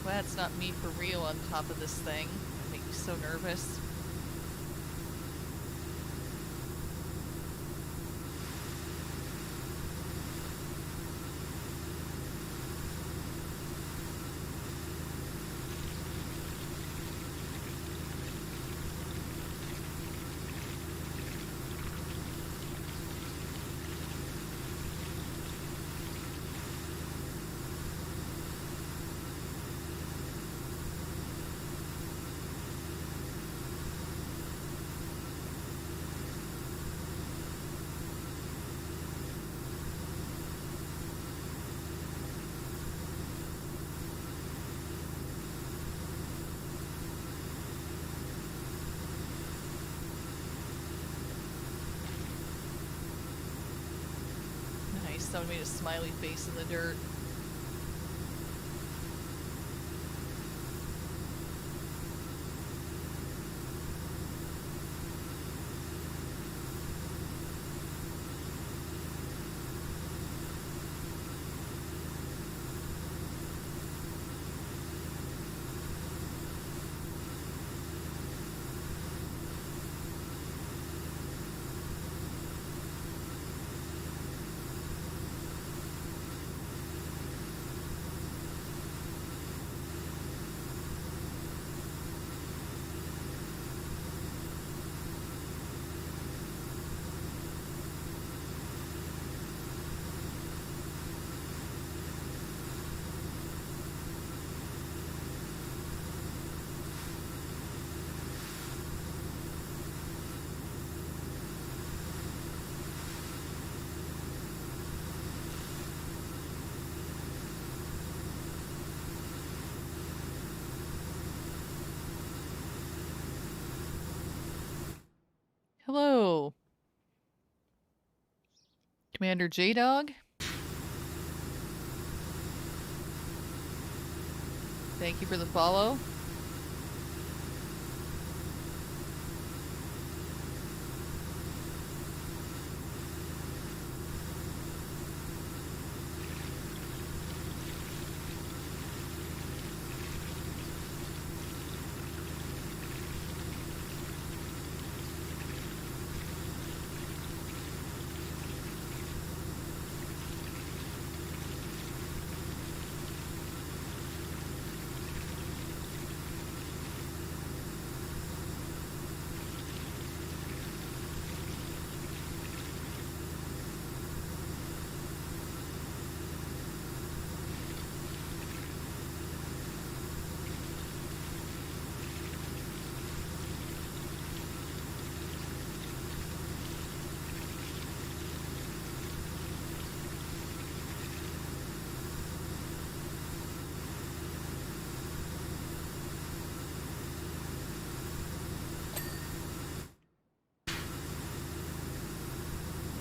Glad it's not me for real on top of this thing. That makes so nervous. Nice, someone made a smiley face in the dirt. Hello, Commander J-Dog. Thank you for the follow.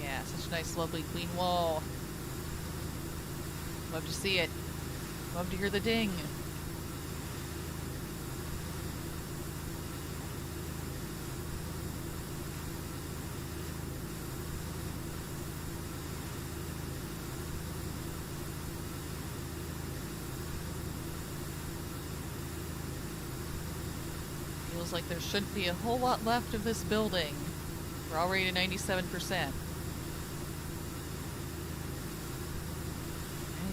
Yeah, such a nice, lovely, clean wall. Love to see it. Love to hear the ding. Feels like there shouldn't be a whole lot left of this building. We're already at 97%.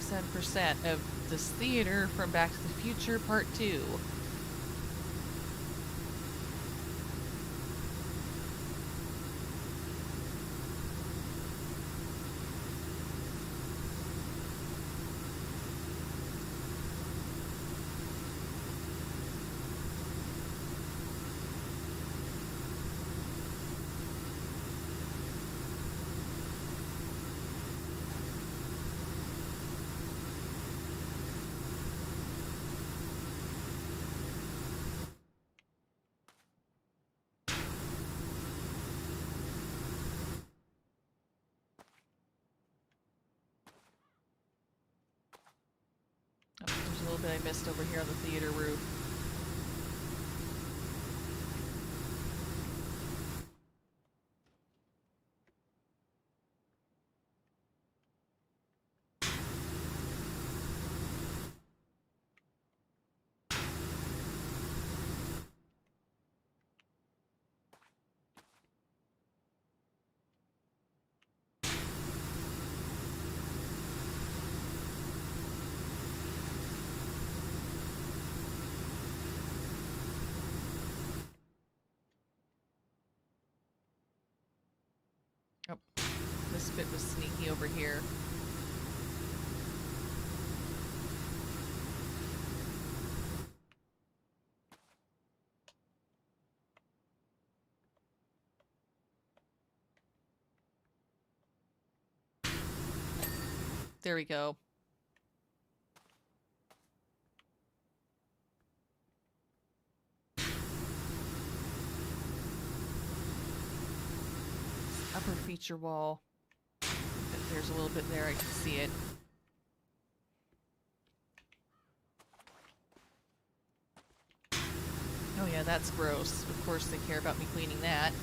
97% of this theater from Back to the Future Part 2. Oh, there's a little bit I missed over here on the theater roof. This bit was sneaky over here. There we go. Upper feature wall. There's a little bit there, I can see it. Oh yeah, that's gross. Of course they care about me cleaning that.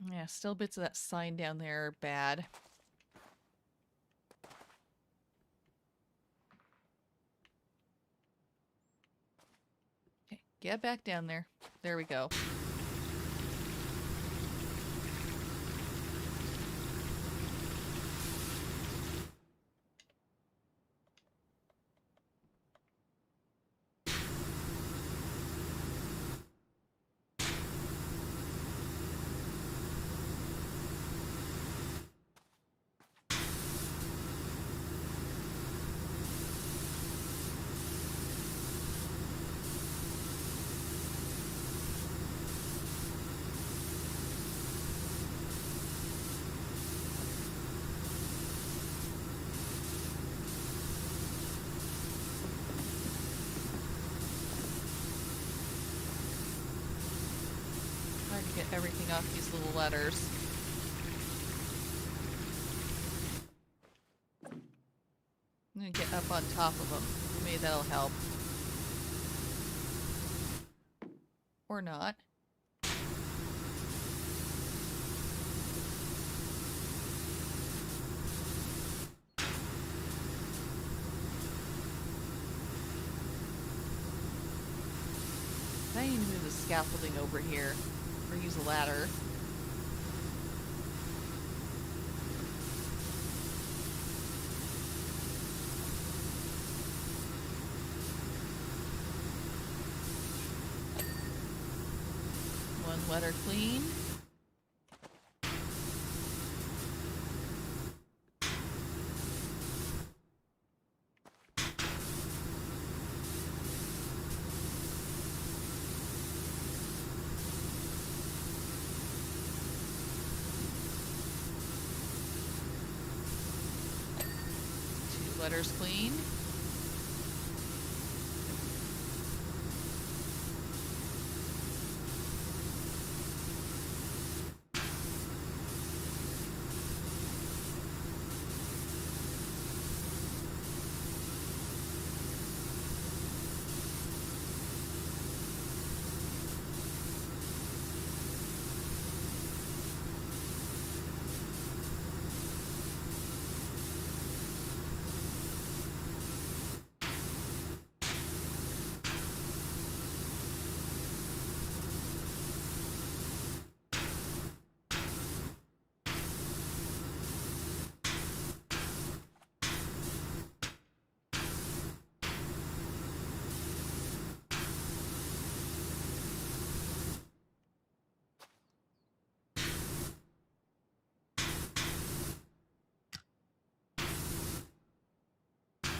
Yeah, still bits of that sign down there are bad. Okay, get back down there. There we go. Hard to get everything off these little letters. I'm gonna get up on top of them. Maybe that'll help. Or not. I need to move the scaffolding over here. Or use a ladder. One letter clean. Two letters clean.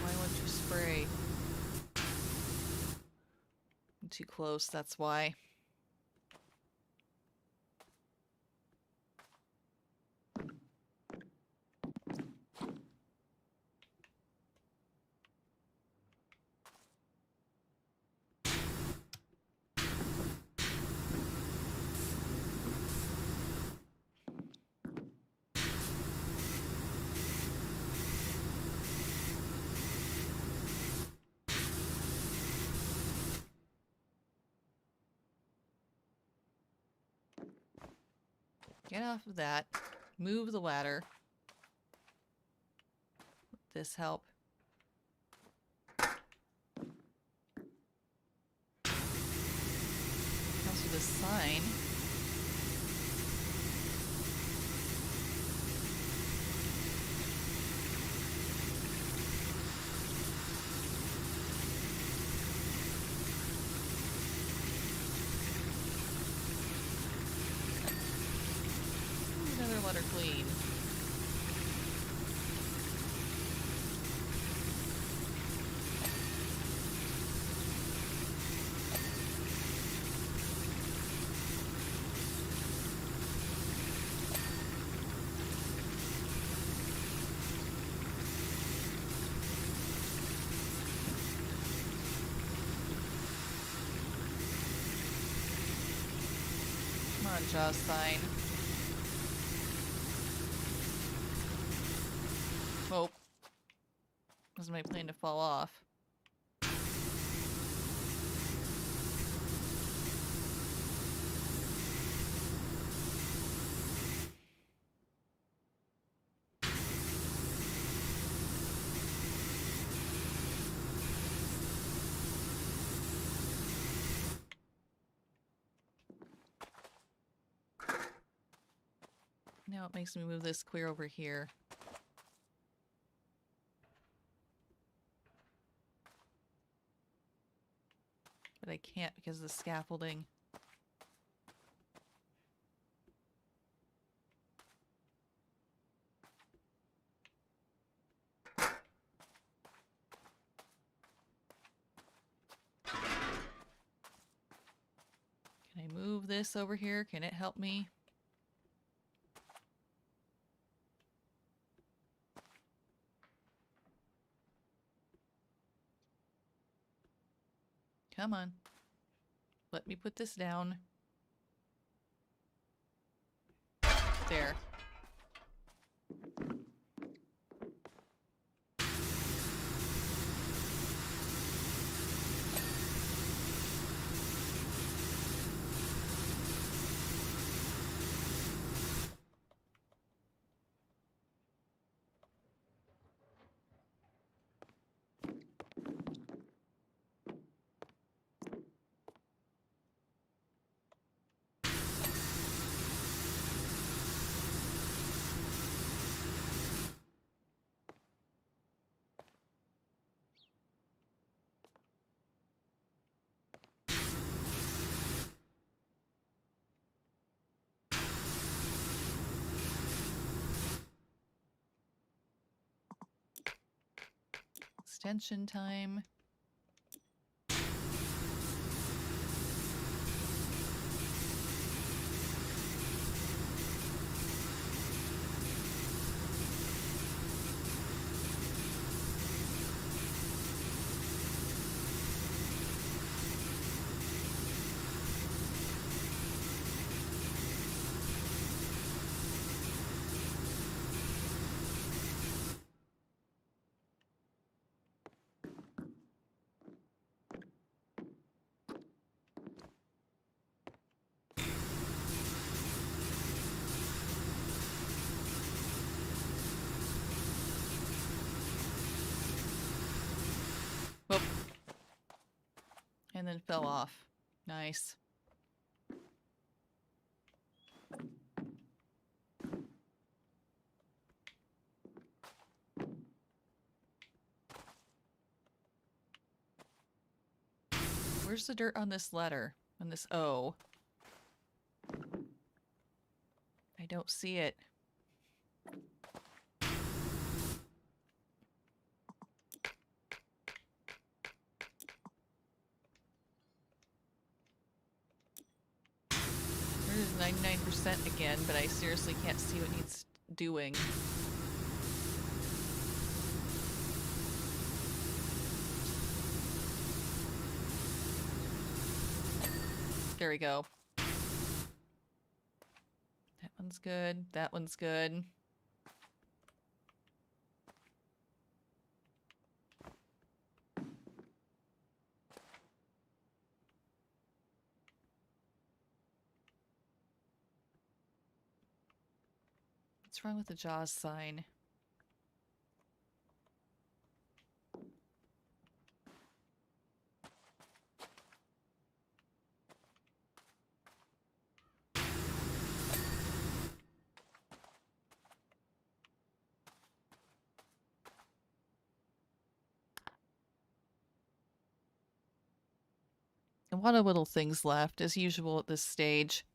Why won't you spray? I'm too close, that's why. Get off of that. Move the ladder. Would this help? Also, this sign. on, Jaws sign. Oh. Was my plan to fall off? Now it makes me move this clear over here. But I can't because of the scaffolding. Can I move this over here? Can it help me? Come on. Let me put this down. There. Extension time. Whoop. And then fell off. Nice. Where's the dirt on this letter? On this O? I don't see it. There's 99% again, but I seriously can't see what needs doing. There we go. That one's good. That one's good. What's wrong with the Jaws sign? A lot of little things left, as usual at this stage.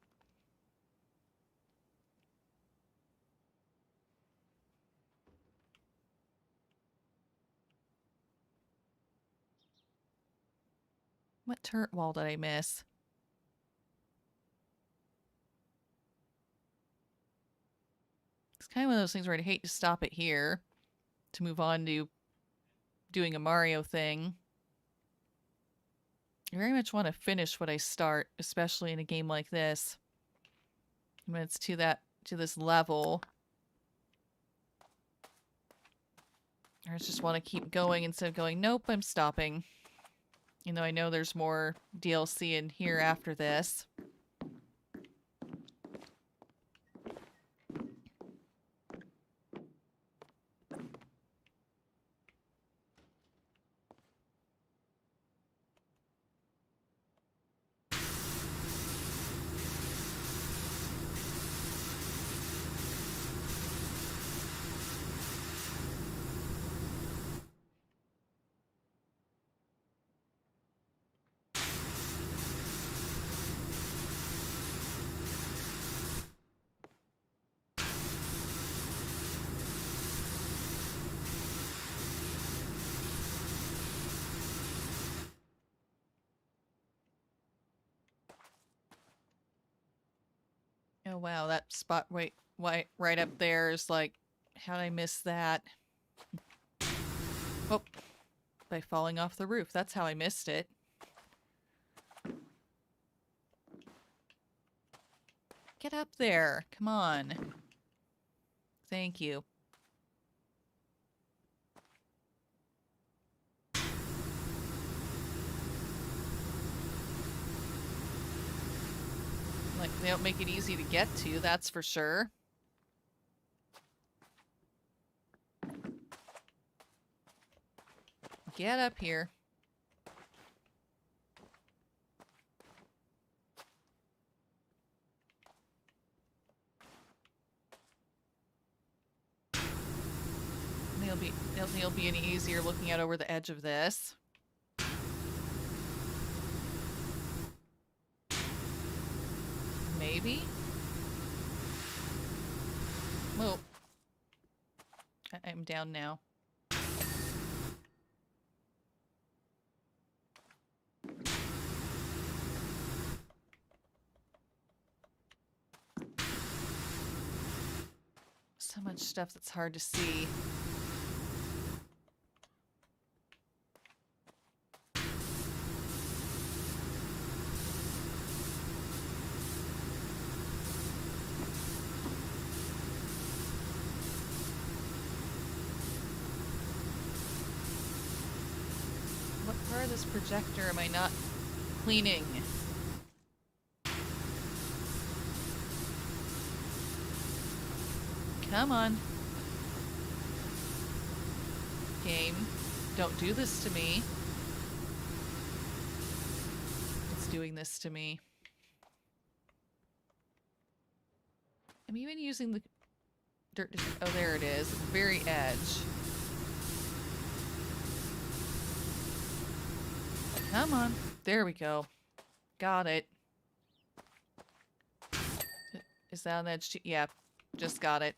What turret wall did I miss? It's kind of one of those things where I'd hate to stop it here to move on to doing a Mario thing. I very much want to finish what I start, especially in a game like this. when it's to this level. I just want to keep going instead of going, nope, I'm stopping. You know, I know there's more DLC in here after this. Oh wow, that spot right up there is like, how'd I miss that? Oh, by falling off the roof. That's how I missed it. Get up there. Come on. Thank you. Like, they don't make it easy to get to, that's for sure. Get up here. Don't think it'll be any easier looking out over the edge of this. Maybe? Whoa. I'm down now. So much stuff that's hard to see. What part of this projector am I not cleaning? Come on. Game, don't do this to me. It's doing this to me. I'm even using the dirt. Oh, there it is. At the very edge. Come on. There we go. Got it. Is that on the edge too? Yeah, just got it.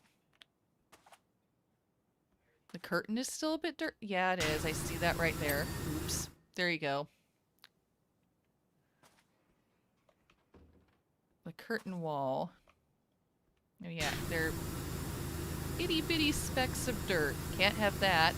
The curtain is still a bit dirt. Yeah, it is. I see that right there. Oops. There you go. The curtain wall. Oh yeah, they're itty bitty specks of dirt. Can't have that.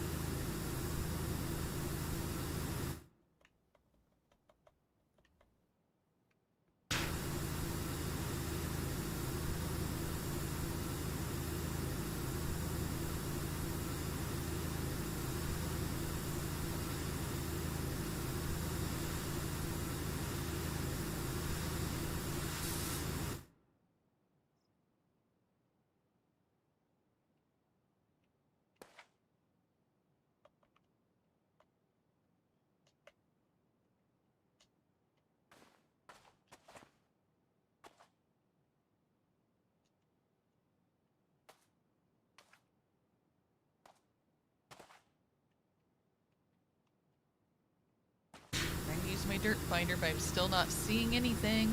My dirt finder, but I'm still not seeing anything.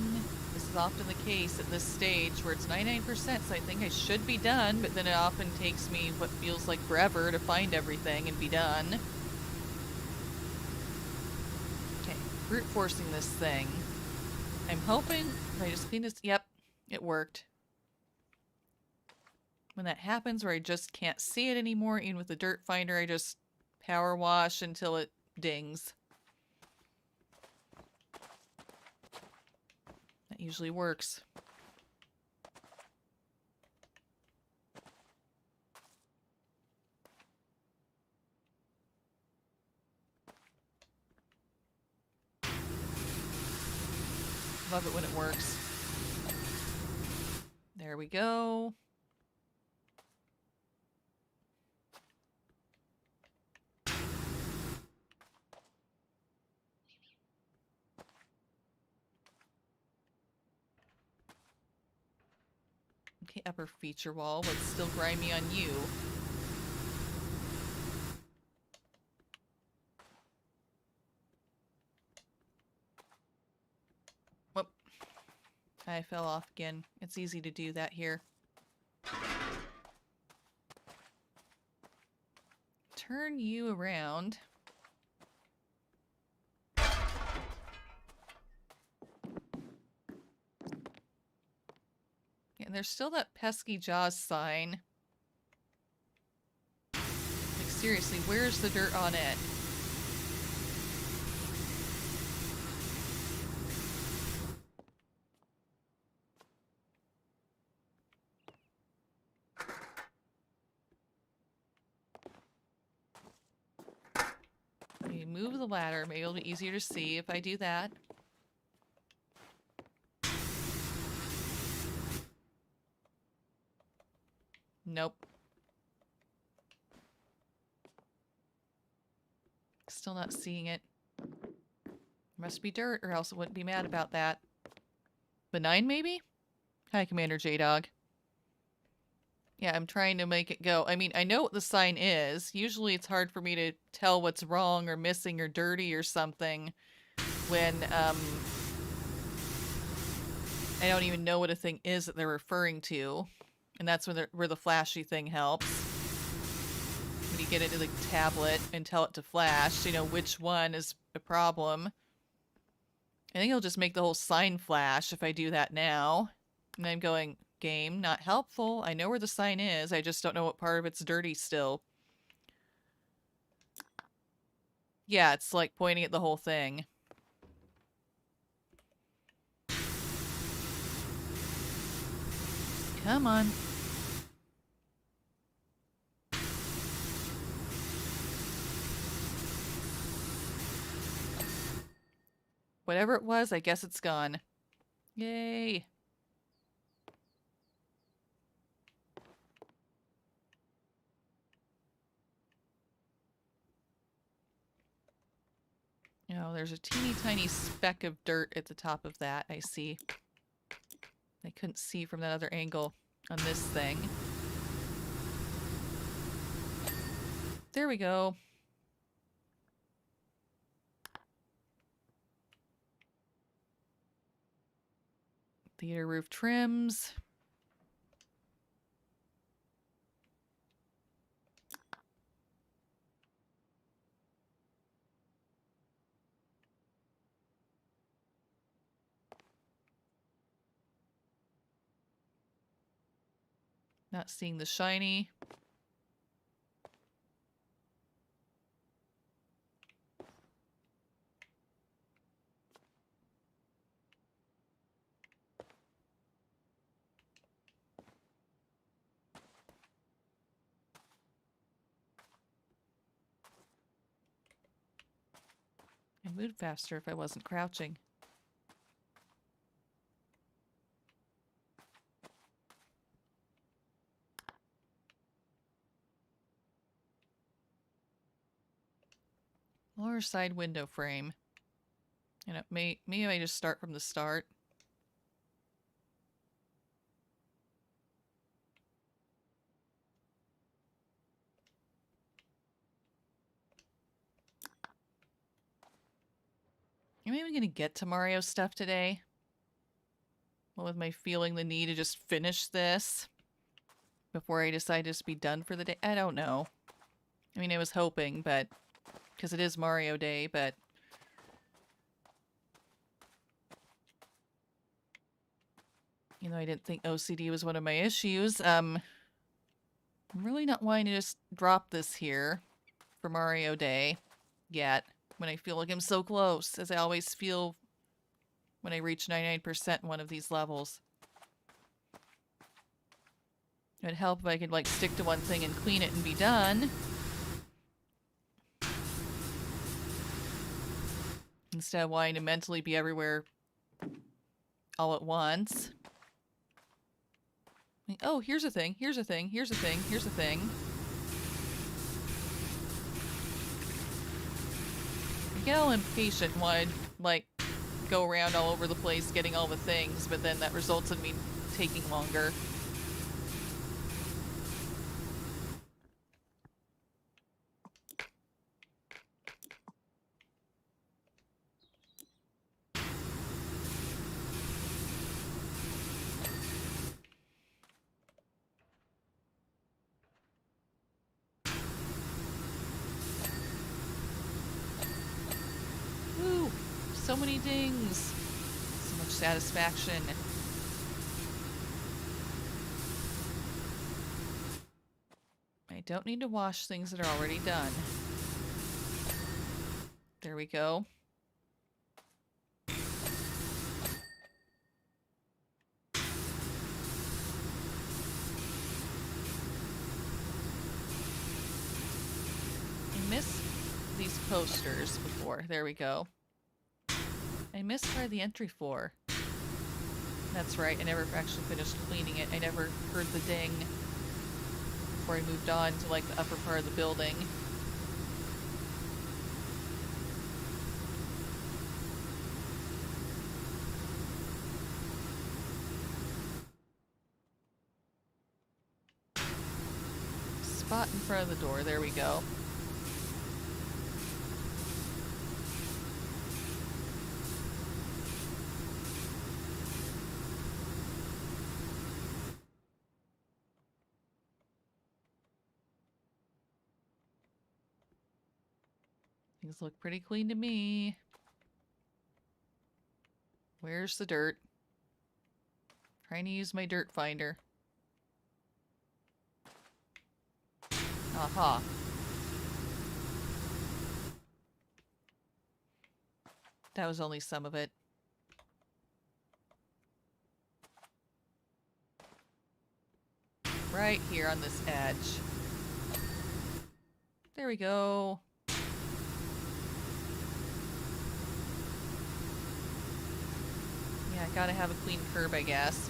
This is often the case at this stage where it's 99%, so I think I should be done, but then it often takes me what feels like forever to find everything and be done. Okay, brute forcing this thing. I'm hoping if I just clean this. Yep, it worked. When that happens where I just can't see it anymore, even with the dirt finder, I just power wash until it dings. That usually works. Love it when it works. There we go. Okay, upper feature wall, but still grimy on you. Whoop. I fell off again. It's easy to do that here. Turn you around. And there's still that pesky Jaws sign. Like, seriously, where's the dirt on it? You move the ladder. Maybe it'll be easier to see if I do that. Nope. Still not seeing it. Must be dirt, or else I wouldn't be mad about that. Benign, maybe? Hi, Commander J-Dog. Yeah, I'm trying to make it go. I mean, I know what the sign is. Usually it's hard for me to tell what's wrong or missing or dirty or something when, I don't even know what a thing is that they're referring to. And that's where the flashy thing helps. When you get into the tablet and tell it to flash, so you know which one is a problem. I think it'll just make the whole sign flash if I do that now. And I'm going, game, not helpful. I know where the sign is. I just don't know what part of it's dirty still. Yeah, it's like pointing at the whole thing. Come on. Whatever it was, I guess it's gone. Yay. Oh, there's a teeny tiny speck of dirt at the top of that, I see. I couldn't see from that other angle on this thing. There we go. Theater roof trims. Not seeing the shiny. I moved faster if I wasn't crouching. Lower side window frame. And it maybe I just start from the start. Am I even gonna get to Mario stuff today? Well, with my feeling the need to just finish this before I decide to just be done for the day? I don't know. I mean, I was hoping, but... because it is Mario Day, but... you know, I didn't think OCD was one of my issues. I'm really not wanting to just drop this here for Mario Day yet, when I feel like I'm so close, as I always feel when I reach 99% in one of these levels. It'd help if I could, like, stick to one thing and clean it and be done. Instead of wanting to mentally be everywhere all at once. Oh, here's a thing, here's a thing, here's a thing, here's a thing. I get all impatient and want to, like, go around all over the place getting all the things, but then that results in me taking longer. Woo! So many dings! So much satisfaction. I don't need to wash things that are already done. There we go. I missed these posters before. There we go. I missed where the entry for. That's right, I never actually finished cleaning it. I never heard the ding before I moved on to, like, the upper part of the building. Spot in front of the door, there we go. Things look pretty clean to me. Where's the dirt? Trying to use my dirt finder. Aha. That was only some of it. Right here on this edge. There we go. Yeah, gotta have a clean curb, I guess.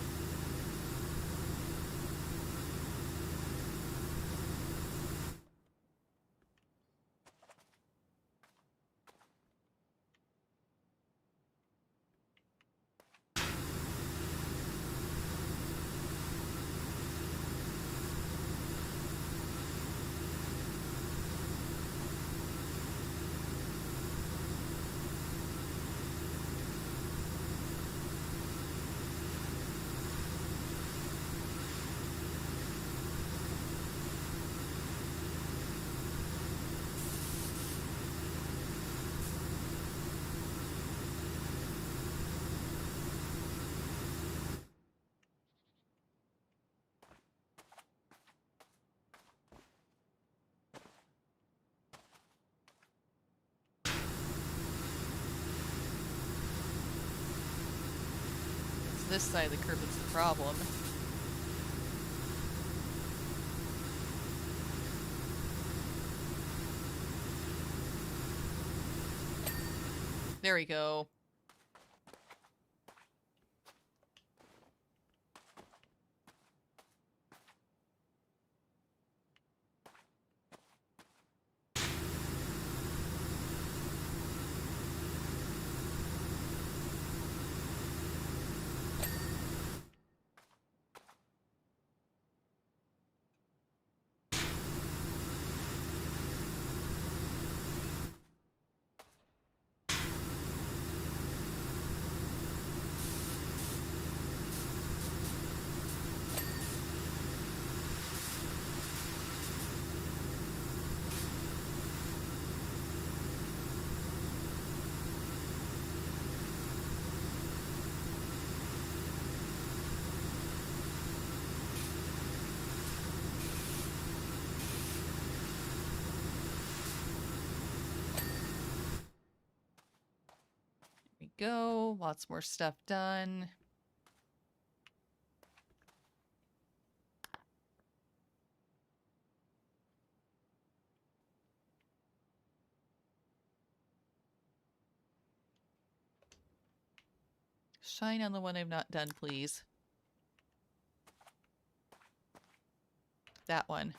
It's this side of the curb that's the problem. There we go. There we go. Lots more stuff done. Shine on the one I've not done, please. That one.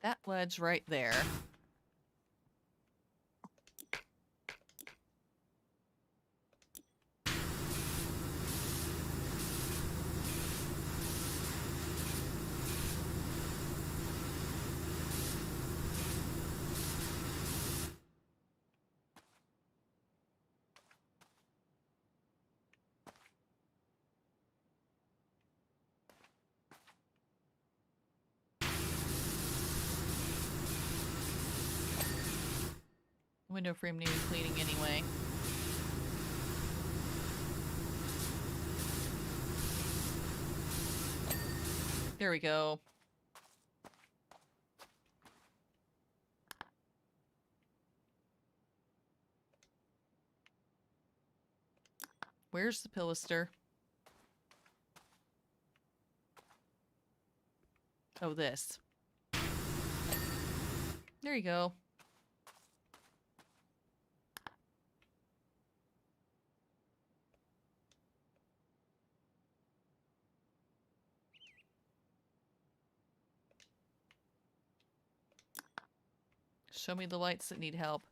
That ledge right there. Window frame needed cleaning anyway. There we go. Where's the pilaster? Oh, this. There you go. Show me the lights that need help.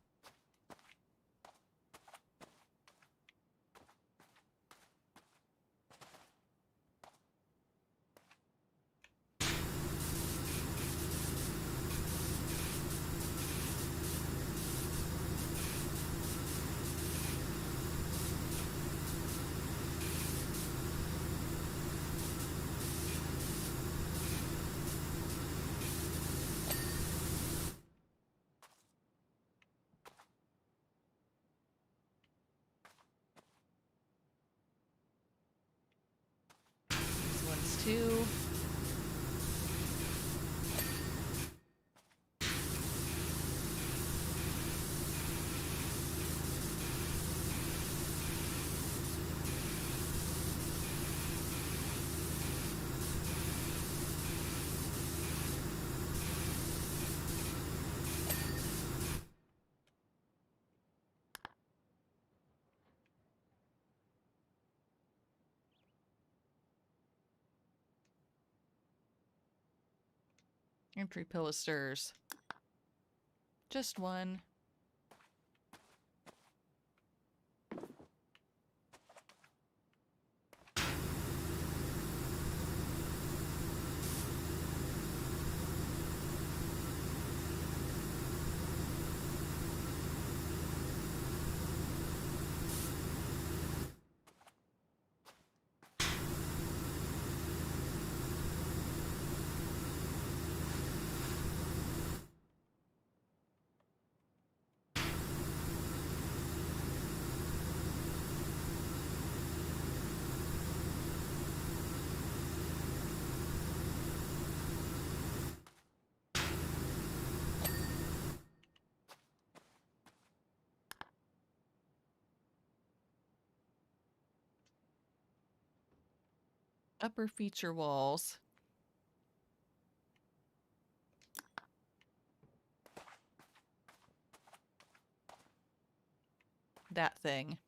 These ones too. Entry pilasters. Just one. Upper feature walls. That thing.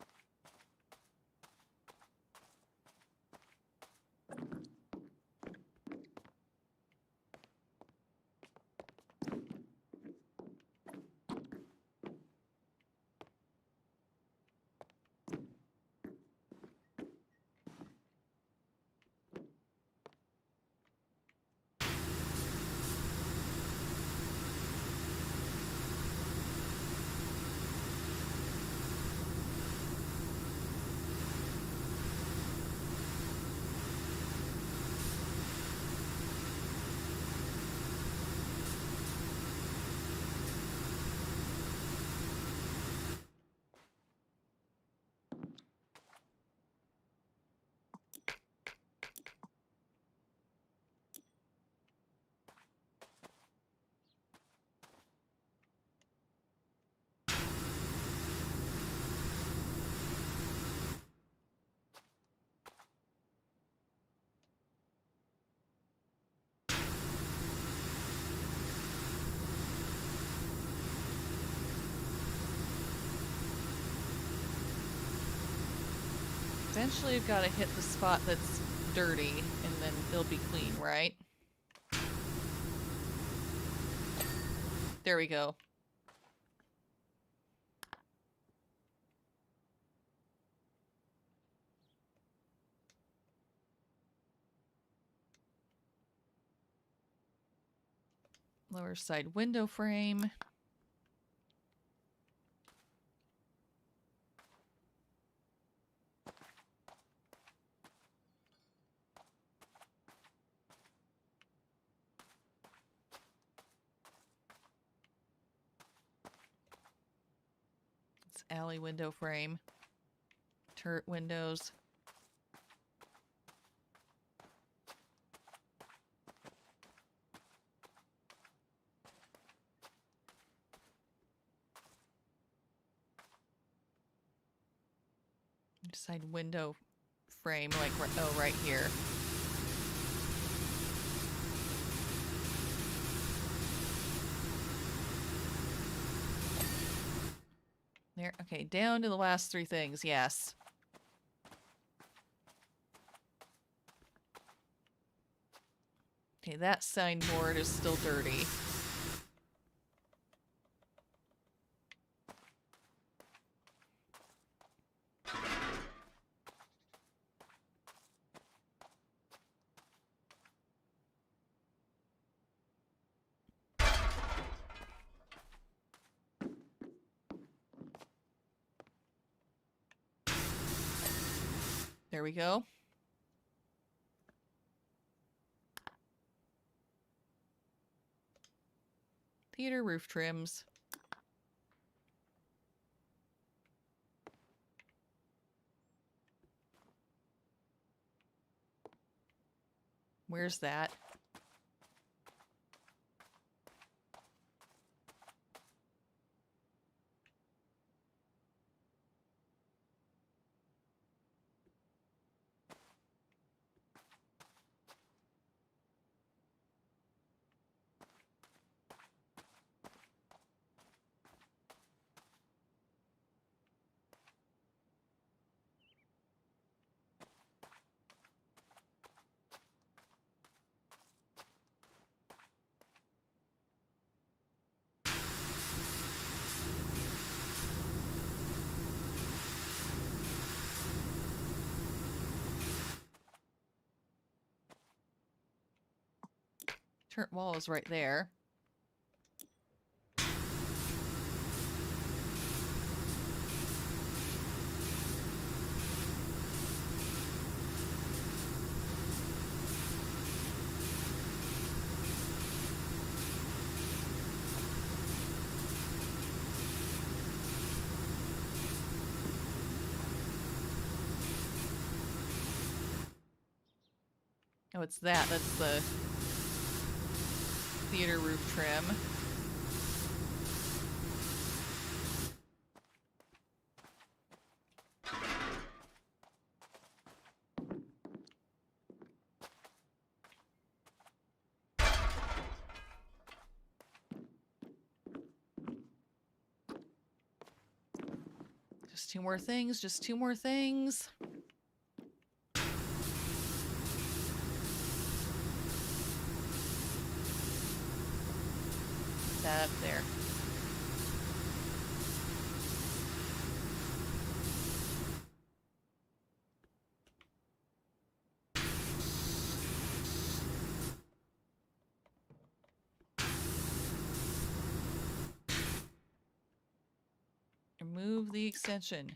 Eventually I've got to hit the spot that's dirty, and then it'll be clean, right? There we go. Lower side window frame. It's alley window frame. Turret windows. Side window frame, like, oh, right here. There, okay, down to the last three things, yes. Okay, that signboard is still dirty. There we go. Theater roof trims. Where's that? Turret wall is right there. Oh, it's that. That's the theater roof trim. Just two more things, just two more things. That up there. Remove the extension.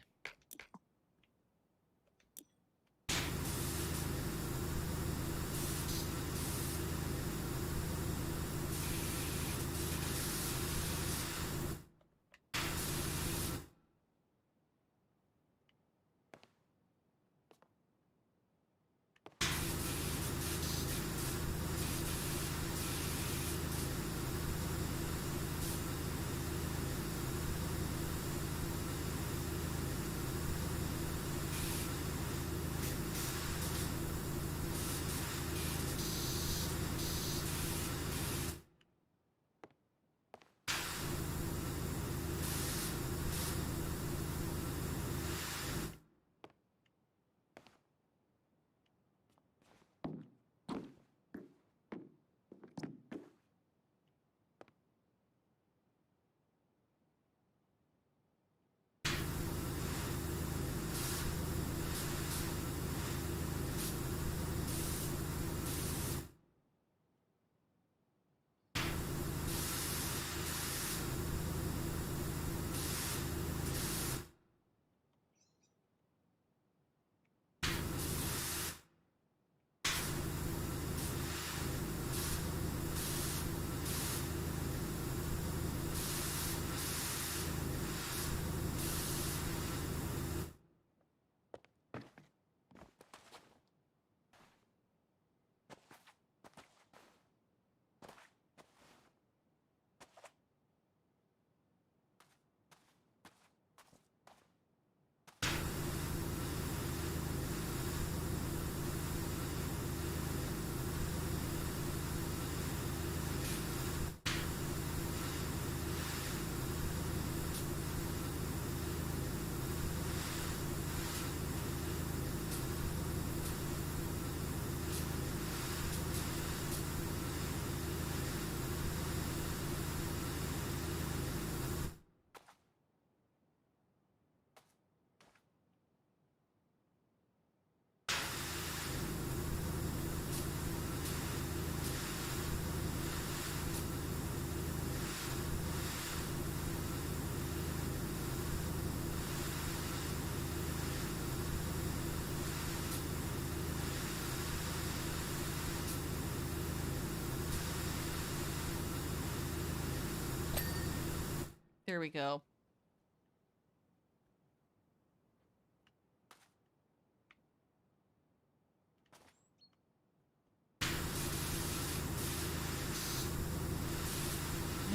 we go.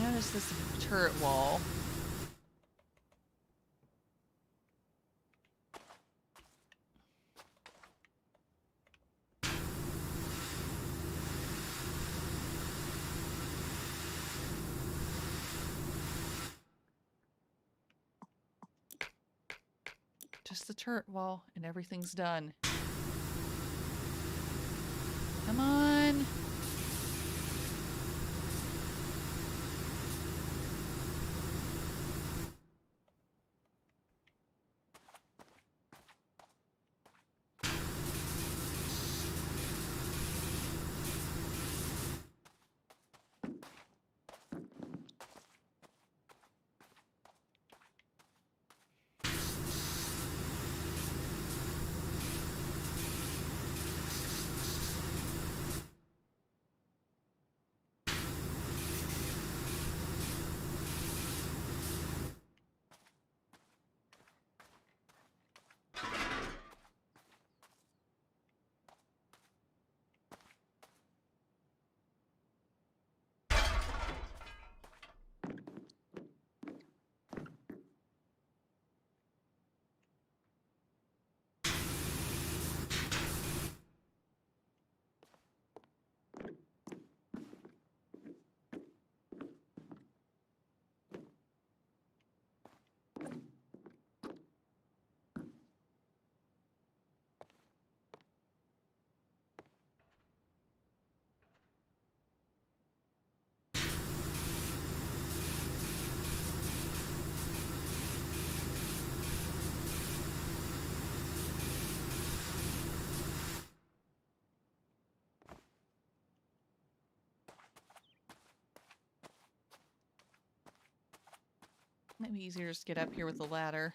Notice this turret wall. Just the turret wall, and everything's done. Come on. Might be easier to just get up here with the ladder.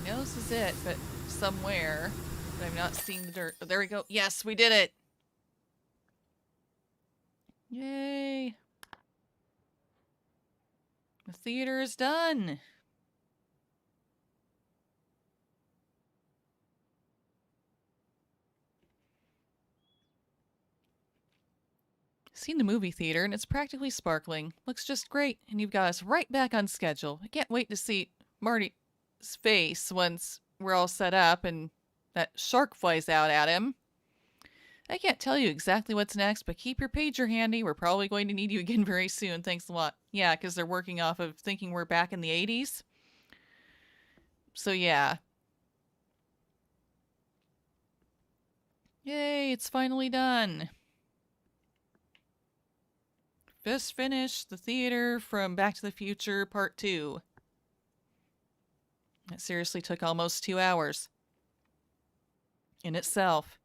I know this is it, but somewhere. But I'm not seeing the dirt. Oh, there we go. Yes, we did it! Yay! The theater is done! Seen the movie theater, and it's practically sparkling. Looks just great, and you've got us right back on schedule. I can't wait to see Marty's face once we're all set up and that shark flies out at him. I can't tell you exactly what's next, but keep your pager handy. We're probably going to need you again very soon. Thanks a lot. Yeah, because they're working off of thinking we're back in the 80s. So yeah. Yay, it's finally done. Just finished the theater from Back to the Future Part 2. It seriously took almost 2 hours in itself.